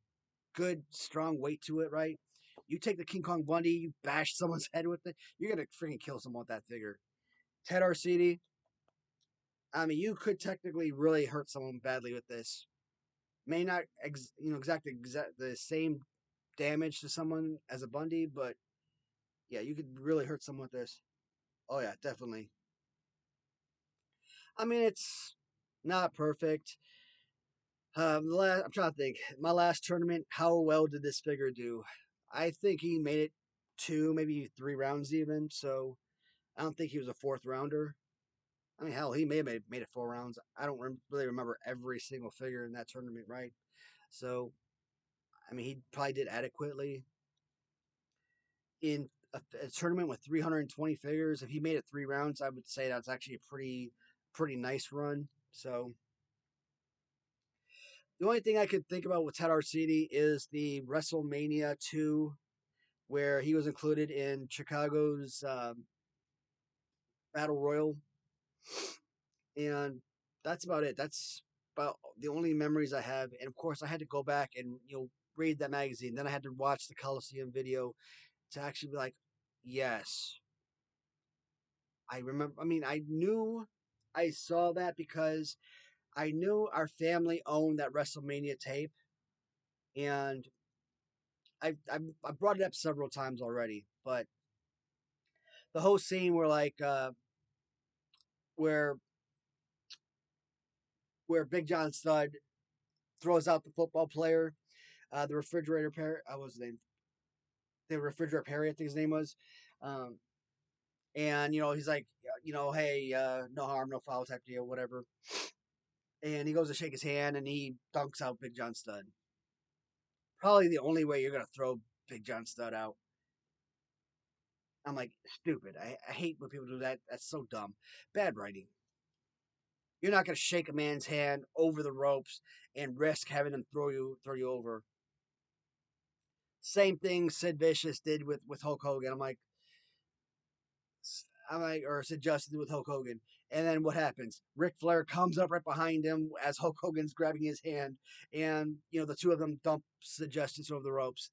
Speaker 1: good strong weight to it, right? You take the King Kong Bundy, you bash someone's head with it, you're gonna freaking kill someone with that figure. Ted Arcidi, I mean, you could technically really hurt someone badly with this. May not, exact the same damage to someone as a Bundy, but yeah, you could really hurt someone with this. Oh yeah, definitely. I mean, it's not perfect. I'm trying to think. My last tournament, how well did this figure do? I think he made it 2, maybe 3 rounds even. So I don't think he was a fourth rounder. I mean, hell, he may have made it 4 rounds. I don't really remember every single figure in that tournament, right? So I mean, he probably did adequately in a tournament with 320 figures. If he made it 3 rounds, I would say that's actually a pretty nice run. So the only thing I could think about with Ted Arcidi is the WrestleMania 2, where he was included in Chicago's Battle Royal, and that's about it. That's about the only memories I have. And of course, I had to go back and read that magazine. Then I had to watch the Coliseum video to actually be like, yes, I remember. I mean, I knew I saw that because I knew our family owned that WrestleMania tape, and I brought it up several times already. But the whole scene where where Big John Studd throws out the football player, the refrigerator Perry, what was his name? The refrigerator Perry, I think his name was. Um, and he's like, hey, no harm, no foul type deal, whatever. And he goes to shake his hand, and he dunks out Big John Studd. Probably the only way you're gonna throw Big John Studd out. I'm like, stupid. I hate when people do that. That's so dumb. Bad writing. You're not gonna shake a man's hand over the ropes and risk having him throw you over. Same thing Sid Vicious did with Hulk Hogan. Or Sid Justice with Hulk Hogan. And then what happens? Ric Flair comes up right behind him as Hulk Hogan's grabbing his hand, and the two of them dump Sid Justice over the ropes.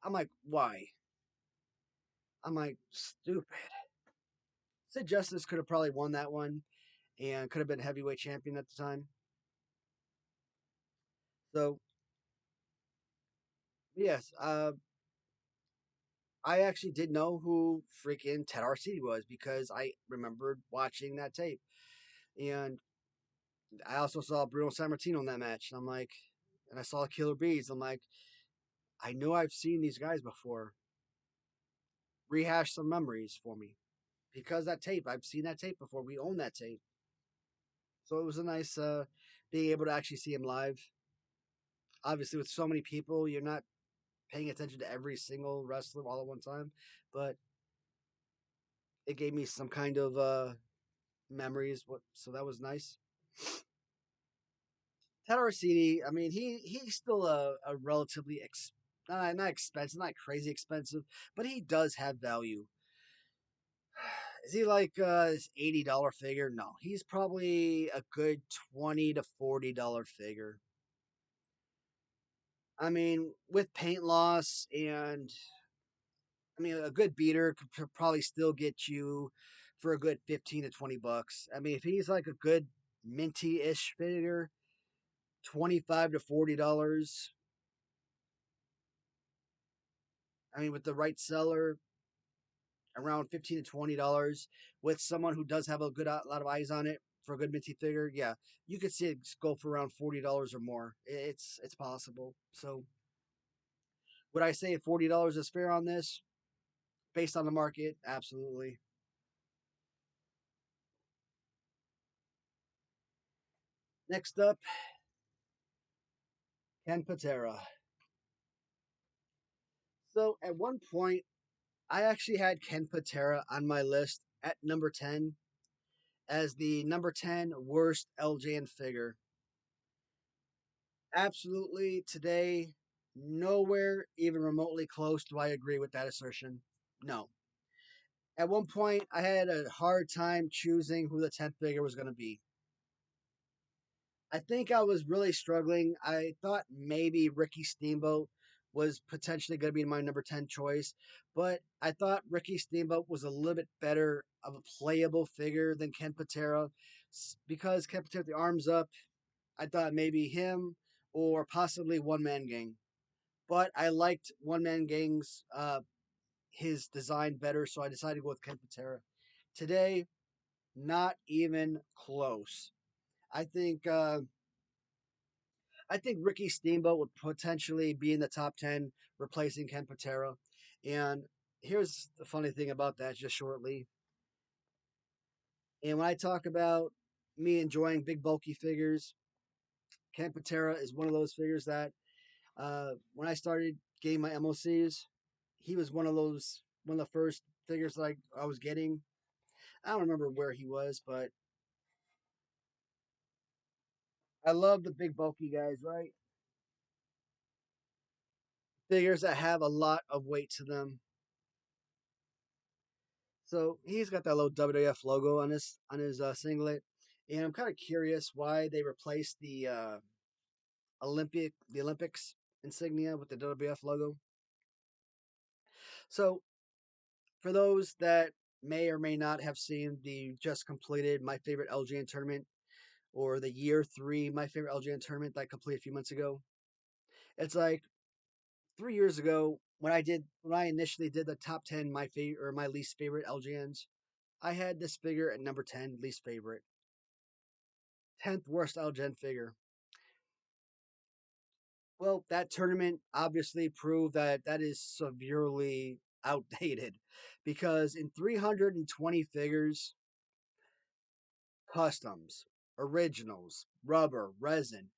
Speaker 1: I'm like, why? I'm like, stupid. Sid Justice could have probably won that one and could have been heavyweight champion at the time. So yes, I actually did know who freaking Ted Arcidi was because I remembered watching that tape, and I also saw Bruno Sammartino in that match. And I'm like, and I saw Killer Bees. I'm like, I know I've seen these guys before. Rehash some memories for me. because that tape, I've seen that tape before. We own that tape. So it was a nice being able to actually see him live. Obviously, with so many people, you're not paying attention to every single wrestler all at one time, but it gave me some kind of memories. So that was nice. Ted Arcidi, I mean, he's still a relatively not expensive, not crazy expensive, but he does have value. Is he like his $80 figure? No, he's probably a good $20 to $40 figure. I mean, with paint loss and I mean, a good beater could probably still get you for a good 15 to $20. I mean, if he's like a good minty-ish figure, 25 to $40. I mean, with the right seller, around 15 to $20. With someone who does have a lot of eyes on it for a good minty figure, yeah, you could see it go for around $40 or more. It's possible. So, would I say $40 is fair on this based on the market? Absolutely. Next up, Ken Patera. So at one point, I actually had Ken Patera on my list at number 10 as the number 10 worst LJN figure. Absolutely, today, nowhere even remotely close do I agree with that assertion. No. At one point, I had a hard time choosing who the 10th figure was going to be. I think I was really struggling. I thought maybe Ricky Steamboat was potentially going to be my number 10 choice, but I thought Ricky Steamboat was a little bit better of a playable figure than Ken Patera because Ken Patera, the arms up, I thought maybe him or possibly One Man Gang. But I liked One Man Gang's his design better, so I decided to go with Ken Patera. Today, not even close. I think I think Ricky Steamboat would potentially be in the top 10, replacing Ken Patera. And here's the funny thing about that, just shortly. And when I talk about me enjoying big, bulky figures, Ken Patera is one of those figures that when I started getting my MOCs, he was one of the first figures that I was getting. I don't remember where he was, but I love the big, bulky guys, right? Figures that have a lot of weight to them. So he's got that little WWF logo on his singlet, and I'm kind of curious why they replaced the Olympics insignia with the WWF logo. So for those that may or may not have seen the just completed My Favorite LJN tournament or the year 3 My Favorite LJN tournament that I completed a few months ago, it's like 3 years ago when I initially did the top 10 my favorite or my least favorite LJNs. I had this figure at number 10, least favorite. 10th worst LGen figure. Well, that tournament obviously proved that that is severely outdated because in 320 figures, customs, originals, rubber, resin,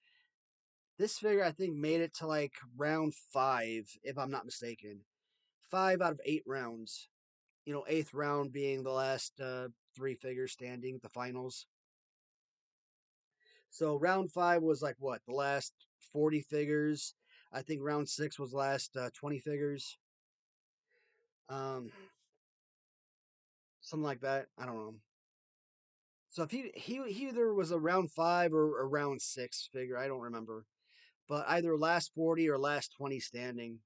Speaker 1: this figure I think made it to like round 5, if I'm not mistaken. 5 out of 8 rounds. Eighth round being the last 3 figures standing, the finals. So round 5 was like what? The last 40 figures. I think round 6 was last 20 figures. Um, something like that. I don't know. So if he either was a round 5 or a round 6 figure, I don't remember. But either last 40 or last 20 standing.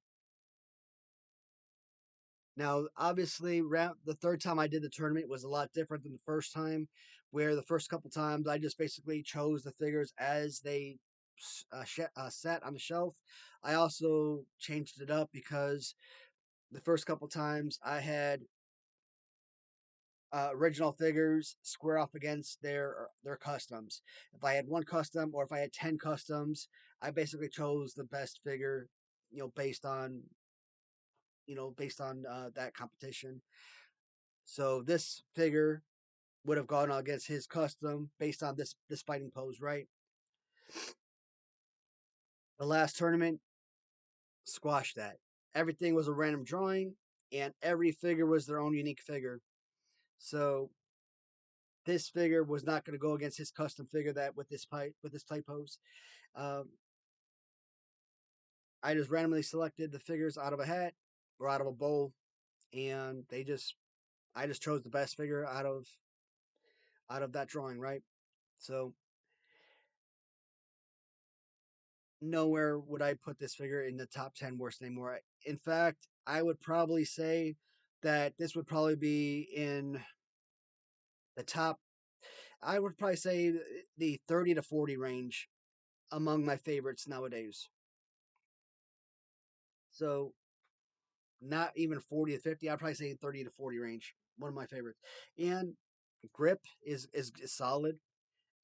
Speaker 1: Now, obviously, the third time I did the tournament was a lot different than the first time, where the first couple times I just basically chose the figures as they sat on the shelf. I also changed it up because the first couple times I had original figures square off against their customs. If I had one custom or if I had 10 customs, I basically chose the best figure, based on that competition. So this figure would have gone against his custom based on this fighting pose, right? The last tournament squashed that. Everything was a random drawing, and every figure was their own unique figure. So this figure was not going to go against his custom figure that with this type pose. Um, I just randomly selected the figures out of a hat or out of a bowl, and I just chose the best figure out of that drawing, right? So nowhere would I put this figure in the top 10 worst anymore. In fact, I would probably say that this would probably be in the top, I would probably say the 30 to 40 range among my favorites nowadays. So not even 40 to 50, I'd probably say 30 to 40 range. One of my favorites. And grip is solid.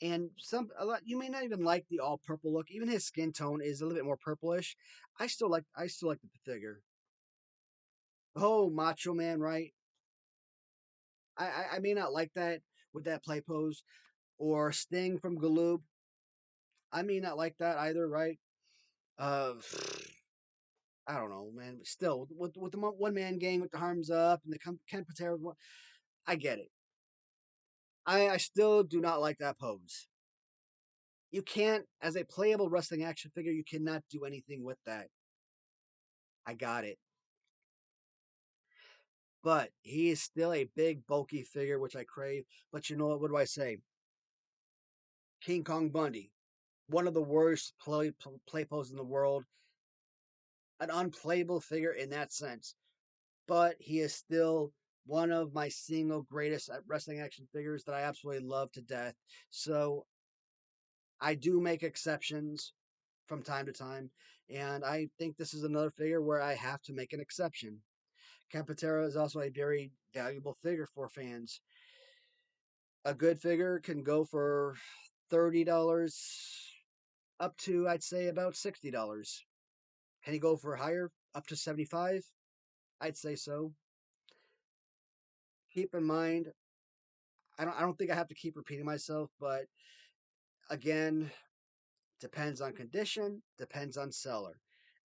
Speaker 1: And a lot you may not even like the all purple look. Even his skin tone is a little bit more purplish. I still like the figure. Oh, Macho Man, right? I may not like that with that play pose. Or Sting from Galoob. I may not like that either, right? Uh I don't know, man. But still, with the one man gang with the arms up and the Ken Patera, I get it. I still do not like that pose. You can't, as a playable wrestling action figure, you cannot do anything with that. I got it. But he is still a big, bulky figure, which I crave. But you know what? What do I say? King Kong Bundy, one of the worst play poses in the world, an unplayable figure in that sense. But he is still one of my single greatest wrestling action figures that I absolutely love to death. So I do make exceptions from time to time, and I think this is another figure where I have to make an exception. Patera is also a very valuable figure for fans. A good figure can go for $30 up to I'd say about $60. Can he go for higher up to 75? I'd say so. Keep in mind, I don't think I have to keep repeating myself, but again, depends on condition, depends on seller.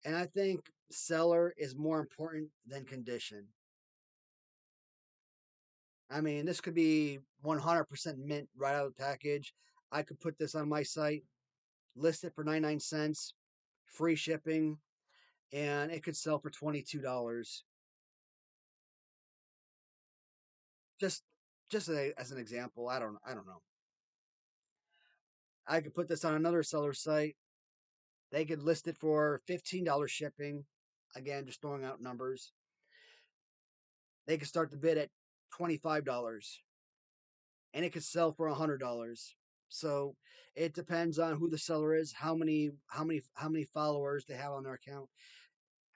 Speaker 1: And I think seller is more important than condition. I mean, this could be 100% mint right out of the package. I could put this on my site, list it for 99 cents, free shipping, and it could sell for $22. Just as an example, I don't know. I could put this on another seller site. They could list it for $15 shipping. Again, just throwing out numbers. They could start the bid at $25 and it could sell for $100. So it depends on who the seller is, how many followers they have on their account,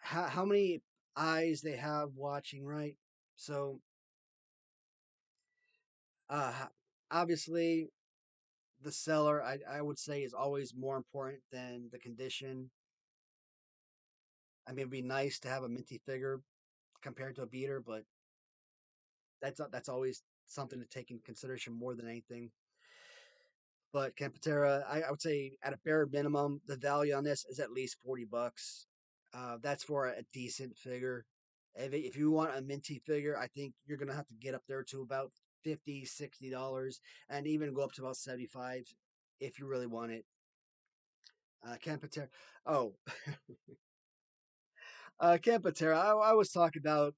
Speaker 1: how many eyes they have watching, right? So uh, obviously the seller I would say is always more important than the condition. I mean, it'd be nice to have a minty figure compared to a beater, but that's always something to take in consideration more than anything. But Campatera, I would say at a bare minimum, the value on this is at least $40. That's for a decent figure. If you want a minty figure, I think you're gonna have to get up there to about 50, $60, and even go up to about 75 if you really want it. Campatera. Oh, Campatera. I was talking about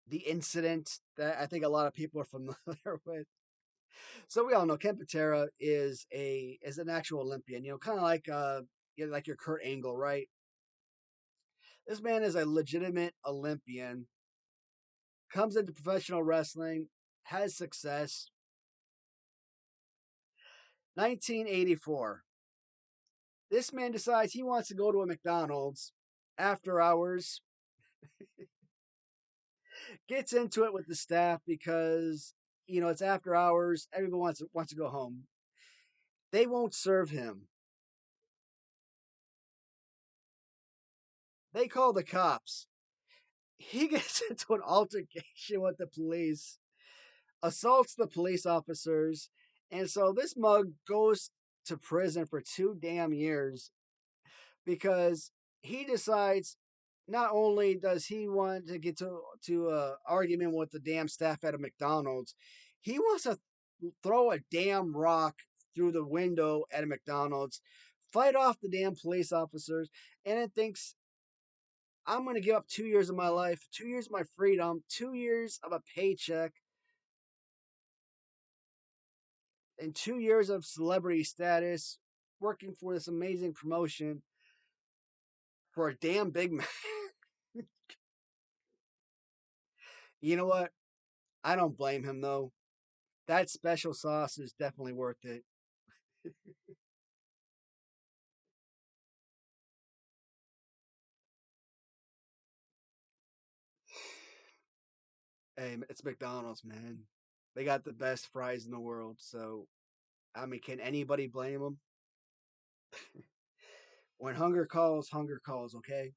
Speaker 1: the incident that I think a lot of people are familiar with. So we all know Ken Patera is an actual Olympian. You know, kind of like like your Kurt Angle, right? This man is a legitimate Olympian. Comes into professional wrestling, has success. 1984. This man decides he wants to go to a McDonald's after hours. Gets into it with the staff because it's after hours. Everyone wants to go home. They won't serve him. They call the cops. He gets into an altercation with the police. assaults the police officers, and so this mug goes to prison for 2 damn years because he decides not only does he want to get to a argument with the damn staff at a McDonald's, he wants to throw a damn rock through the window at a McDonald's, fight off the damn police officers, and then thinks I'm going to give up 2 years of my life, 2 years of my freedom, 2 years of a paycheck, and 2 years of celebrity status working for this amazing promotion for a damn Big Mac. You know what? I don't blame him though. That special sauce is definitely worth it. Hey, it's McDonald's, man. They got the best fries in the world. So, I mean, can anybody blame them? When hunger calls, okay?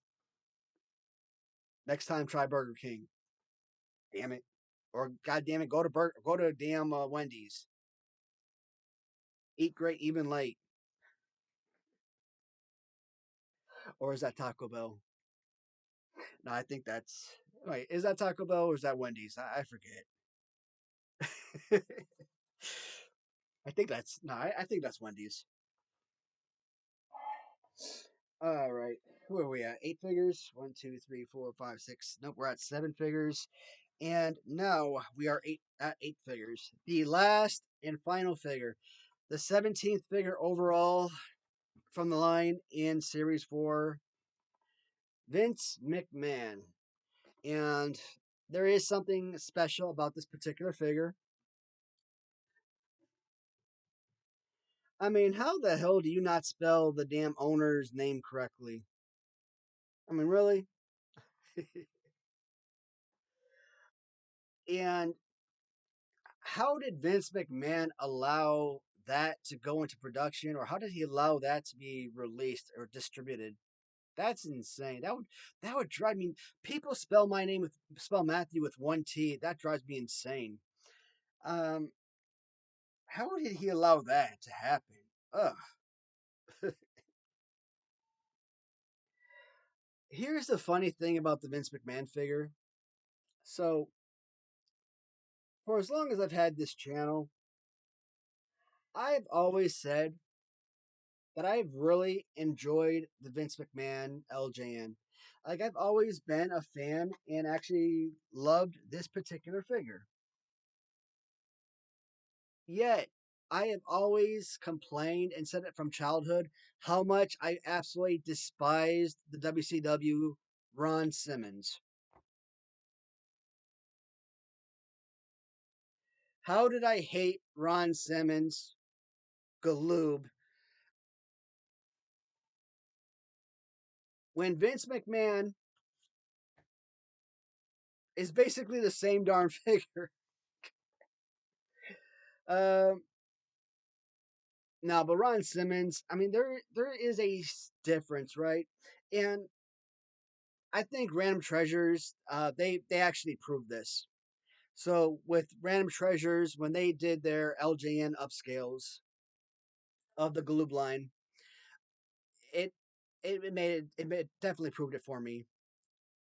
Speaker 1: Next time, try Burger King. Damn it. Or, god damn it, go to damn Wendy's. Eat great, even late. Or is that Taco Bell? No, I think that's. Wait, is that Taco Bell or is that Wendy's? I forget. I think that's. No, I think that's Wendy's. All right. Where are we at? 8 figures? One, two, three, four, five, six. Nope, we're at 7 figures. And now we are at 8 figures. The last and final figure. The 17th figure overall from the line in Series 4. Vince McMahon. And there is something special about this particular figure. I mean, how the hell do you not spell the damn owner's name correctly? I mean, really? And how did Vince McMahon allow that to go into production, or how did he allow that to be released or distributed? That's insane. That would drive me. People spell Matthew with one T. That drives me insane. Um, how did he allow that to happen? Ugh. Here's the funny thing about the Vince McMahon figure. So, for as long as I've had this channel, I've always said that I've really enjoyed the Vince McMahon LJN. Like, I've always been a fan and actually loved this particular figure. Yet, I have always complained and said it from childhood how much I absolutely despised the WCW Ron Simmons. How did I hate Ron Simmons, Galoob, when Vince McMahon is basically the same darn figure? Um, No, but Ron Simmons, I mean, there is a difference, right? And I think Random Treasures, they actually proved this. So with Random Treasures, when they did their LJN upscales of the Galoob line, it it definitely proved it for me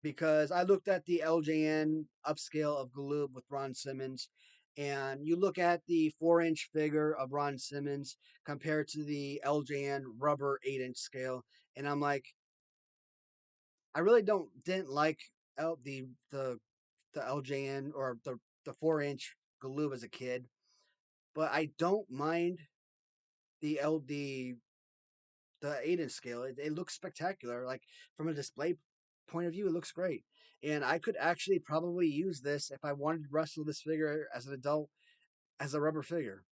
Speaker 1: because I looked at the LJN upscale of Galoob with Ron Simmons, and you look at the 4-inch figure of Ron Simmons compared to the LJN rubber 8-inch scale, and I'm like, I really didn't like L, the LJN or the 4-inch Galoob as a kid, but I don't mind the L the 8-inch scale. It looks spectacular. Like from a display point of view, it looks great. And I could actually probably use this if I wanted to wrestle this figure as an adult as a rubber figure.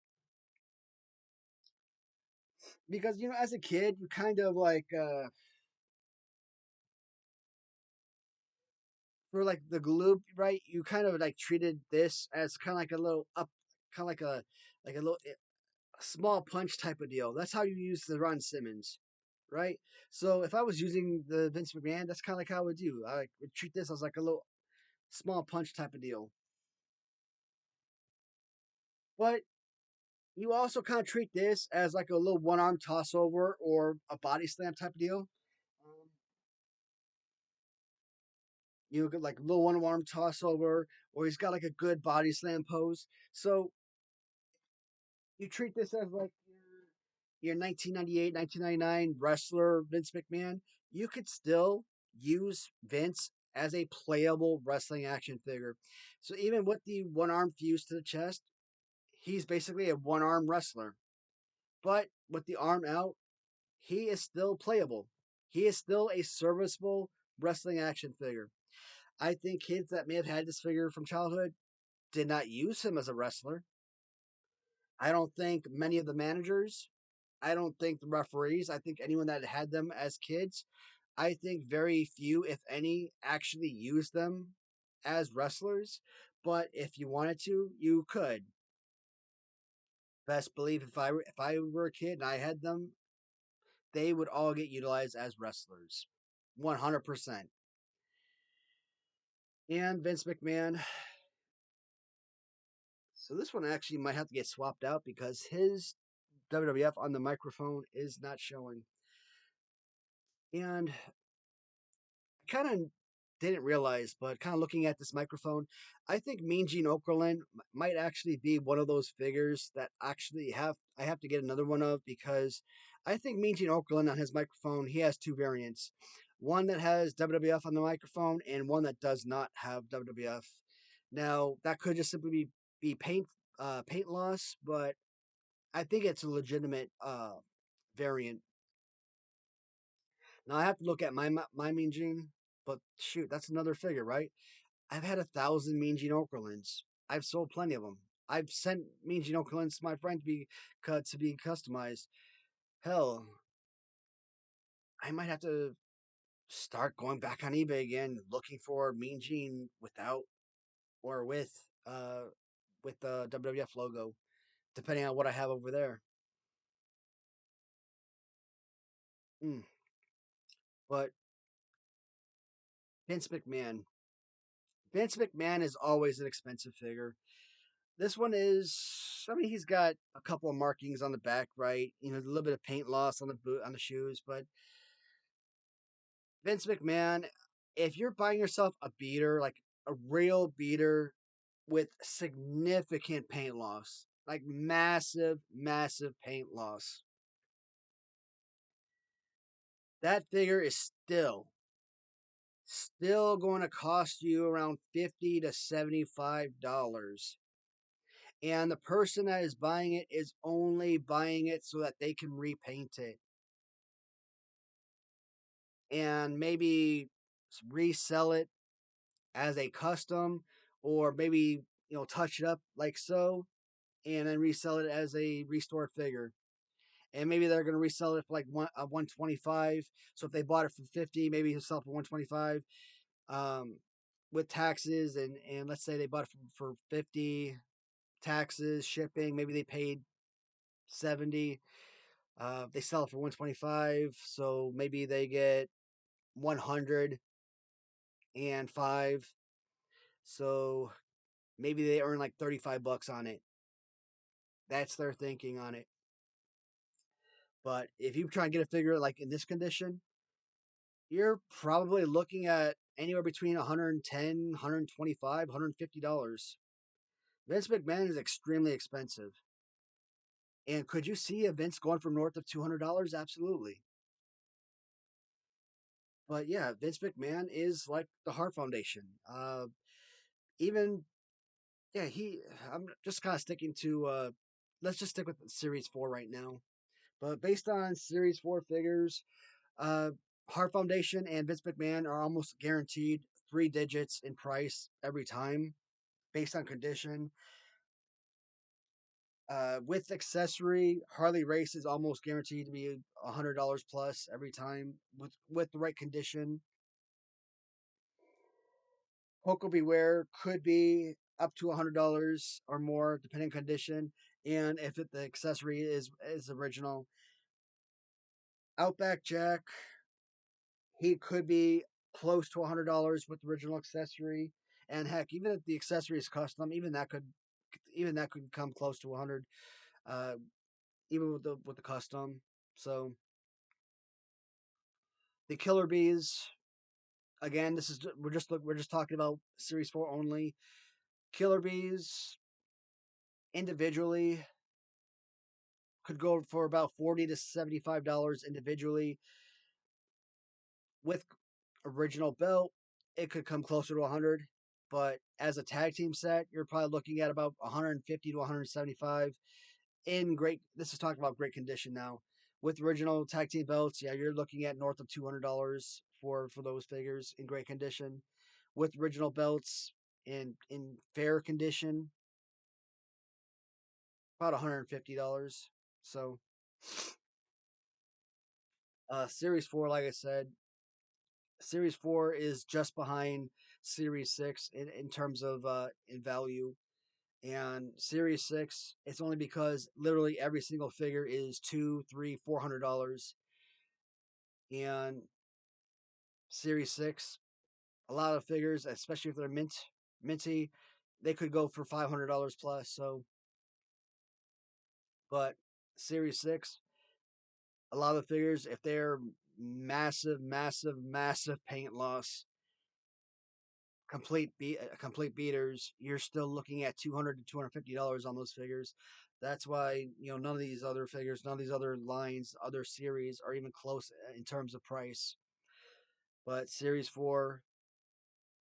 Speaker 1: Because as a kid, you kind of like for like the Galoob, right? You kind of like treated this as kind of like a little up, kind of like a little small punch type of deal. That's how you use the Ron Simmons, right? So if I was using the Vince McMahon, that's kind of like how I would do. I would treat this as like a little small punch type of deal. But you also kind of treat this as like a little one arm tossover or a body slam type of deal. Um, you get like a little one arm tossover, or he's got like a good body slam pose. So you treat this as like your 1998, 1999 wrestler Vince McMahon. You could still use Vince as a playable wrestling action figure. So even with the one arm fused to the chest, he's basically a one arm wrestler. But with the arm out, he is still playable. He is still a serviceable wrestling action figure. I think kids that may have had this figure from childhood did not use him as a wrestler. I don't think many of the managers, I don't think the referees, I think anyone that had them as kids, I think very few, if any, actually used them as wrestlers. But if you wanted to, you could. Best believe if I were a kid and I had them, they would all get utilized as wrestlers. 100%. And Vince McMahon, so this one actually might have to get swapped out because his WWF on the microphone is not showing. And kind of didn't realize, but kind of looking at this microphone, I think Mean Gene Okerlund might actually be one of those figures that actually I have to get another one of because I think Mean Gene Okerlund on his microphone he has two variants, one that has WWF on the microphone and one that does not have WWF. Now that could just simply be paint loss, but I think it's a legitimate variant. Now I have to look at my Mean Gene, but shoot, that's another figure, right? I've had 1,000 Mean Gene Okerlunds. I've sold plenty of them. I've sent Mean Gene Okerlunds to my friend to be cut to be customized. Hell, I might have to start going back on eBay again, looking for Mean Gene without or with the WWF logo, depending on what I have over there. Mm. But Vince McMahon. Vince McMahon is always an expensive figure. This one is, I mean, he's got a couple of markings on the back, right? You know, a little bit of paint loss on the boot, on the shoes, but Vince McMahon, if you're buying yourself a beater, like a real beater with significant paint loss, like massive, massive paint loss, that figure is still going to cost you around $50 to $75. And the person that is buying it is only buying it so that they can repaint it and maybe resell it as a custom or maybe touch it up like so and then resell it as a restored figure. And maybe they're going to resell it for like 125. So if they bought it for 50, maybe he'll sell it for 125 with taxes and let's say they bought it for 50, taxes, shipping, maybe they paid 70. They sell it for 125, so maybe they get 105. So maybe they earn like $35 on it. That's their thinking on it. But if you try and get a figure like in this condition, you're probably looking at anywhere between 110, 125, $150. Vince McMahon is extremely expensive. And could you see events going from north of $200? Absolutely. But yeah, Vince McMahon is like the Heart Foundation. Even yeah, I'm just kind of sticking to. Let's just stick with Series 4 right now. But based on Series 4 figures, uh, Heart Foundation and Vince McMahon are almost guaranteed three digits in price every time, based on condition. With accessory, Harley Race is almost guaranteed to be $100 plus every time with the right condition. Koko B Ware could be up to $100 or more, depending on condition, and if the accessory is original. Outback Jack, he could be close to $100 with the original accessory, and heck, even if the accessory is custom, even that could even that could come close to 100, uh, even with the custom. So the Killer Bees, again, this is we're just talking about Series 4 only. Killer Bees individually could go for about $40 to $75 individually. With original belt, it could come closer to 100. But as a tag team set, you're probably looking at about 150 to 175 in great. This is talking about great condition now. With original tag team belts, yeah, you're looking at north of $200 for those figures in great condition. With original belts in fair condition, about $150. So, Series 4, like I said, Series 4 is just behind Series 6 in terms of in value. And Series 6, it's only because literally every single figure is two, three, $400. And Series 6, a lot of figures, especially if they're minty, they could go for $500 plus. So, but Series 6, a lot of figures, if they're massive paint loss, complete beaters, you're still looking at $200 to $250 on those figures. That's why none of these other figures, none of these other lines, other series are even close in terms of price. But Series 4,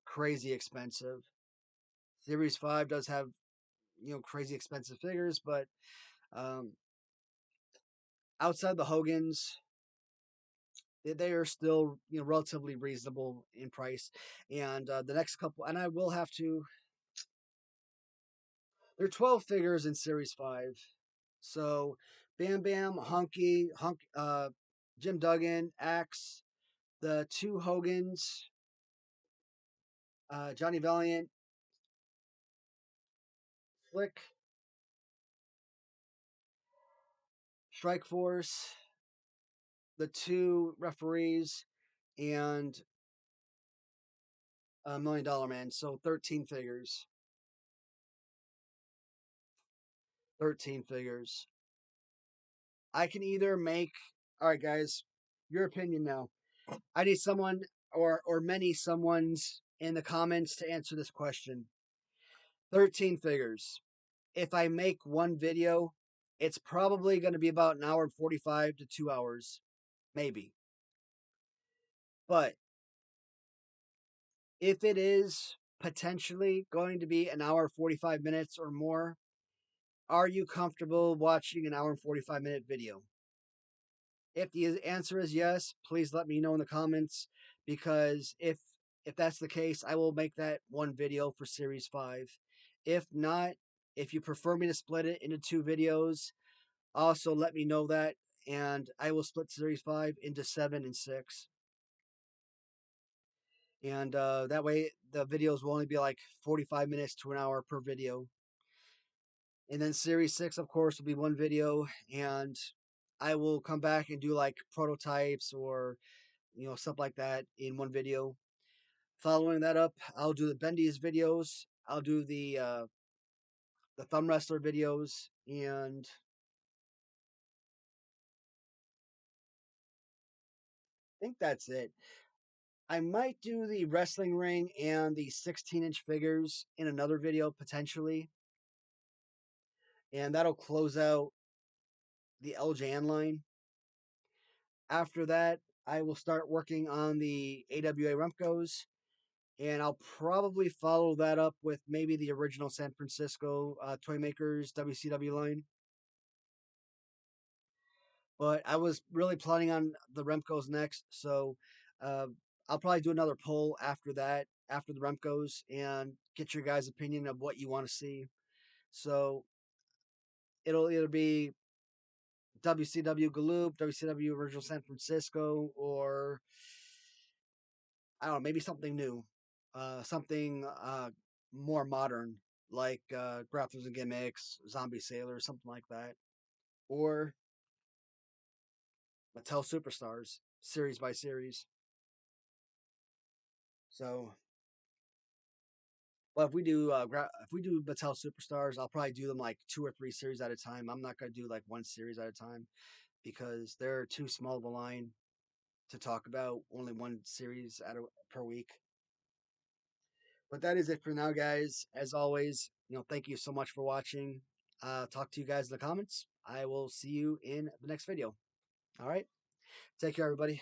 Speaker 1: crazy expensive. Series 5 does have crazy expensive figures, but um, outside the Hogans, they are still relatively reasonable in price. And the next couple, and I will have to. There are 12 figures in Series 5. So Bam Bam, Jim Duggan, Axe, the two Hogans, Johnny Valiant, Flick, Strike Force, the two referees, and Million Dollar Man. So 13 figures. 13 figures. I can either make. All right, guys, your opinion now. I need someone or many someone's in the comments to answer this question. 13 figures. If I make one video, it's probably going to be about an hour and 45 to 2 hours, maybe. But if it is potentially going to be an hour 45 minutes or more, are you comfortable watching an hour and 45-minute video? If the answer is yes, please let me know in the comments, because if that's the case, I will make that one video for Series 5. If not, if you prefer me to split it into two videos, also let me know that, and I will split Series 5 into 7 and 6. And that way the videos will only be like 45 minutes to an hour per video. And then Series 6, of course, will be one video, and I will come back and do like prototypes or stuff like that in one video. Following that up, I'll do the Bendy's videos. I'll do the Thumb Wrestler videos, and I think that's it. I might do the wrestling ring and the 16-inch figures in another video potentially, and that'll close out the LJN line. After that, I will start working on the AWA Remcos, and I'll probably follow that up with maybe the original San Francisco Toy Makers WCW line. But I was really planning on the Remcos next, so uh, I'll probably do another poll after that, after the Remcos, and get your guys' opinion of what you want to see. So it'll either be WCW Galoob, WCW Original San Francisco, or I don't know, maybe something new, something more modern, like Grapplers and Gimmicks, Zombie Sailor, something like that, or Mattel Superstars, series by series. So Well, if we do Mattel Superstars, I'll probably do them like 2 or 3 series at a time. I'm not gonna do like one series at a time because they're too small of a line to talk about. Only one series per week. But that is it for now, guys. As always, thank you so much for watching. Talk to you guys in the comments. I will see you in the next video. All right. Take care, everybody.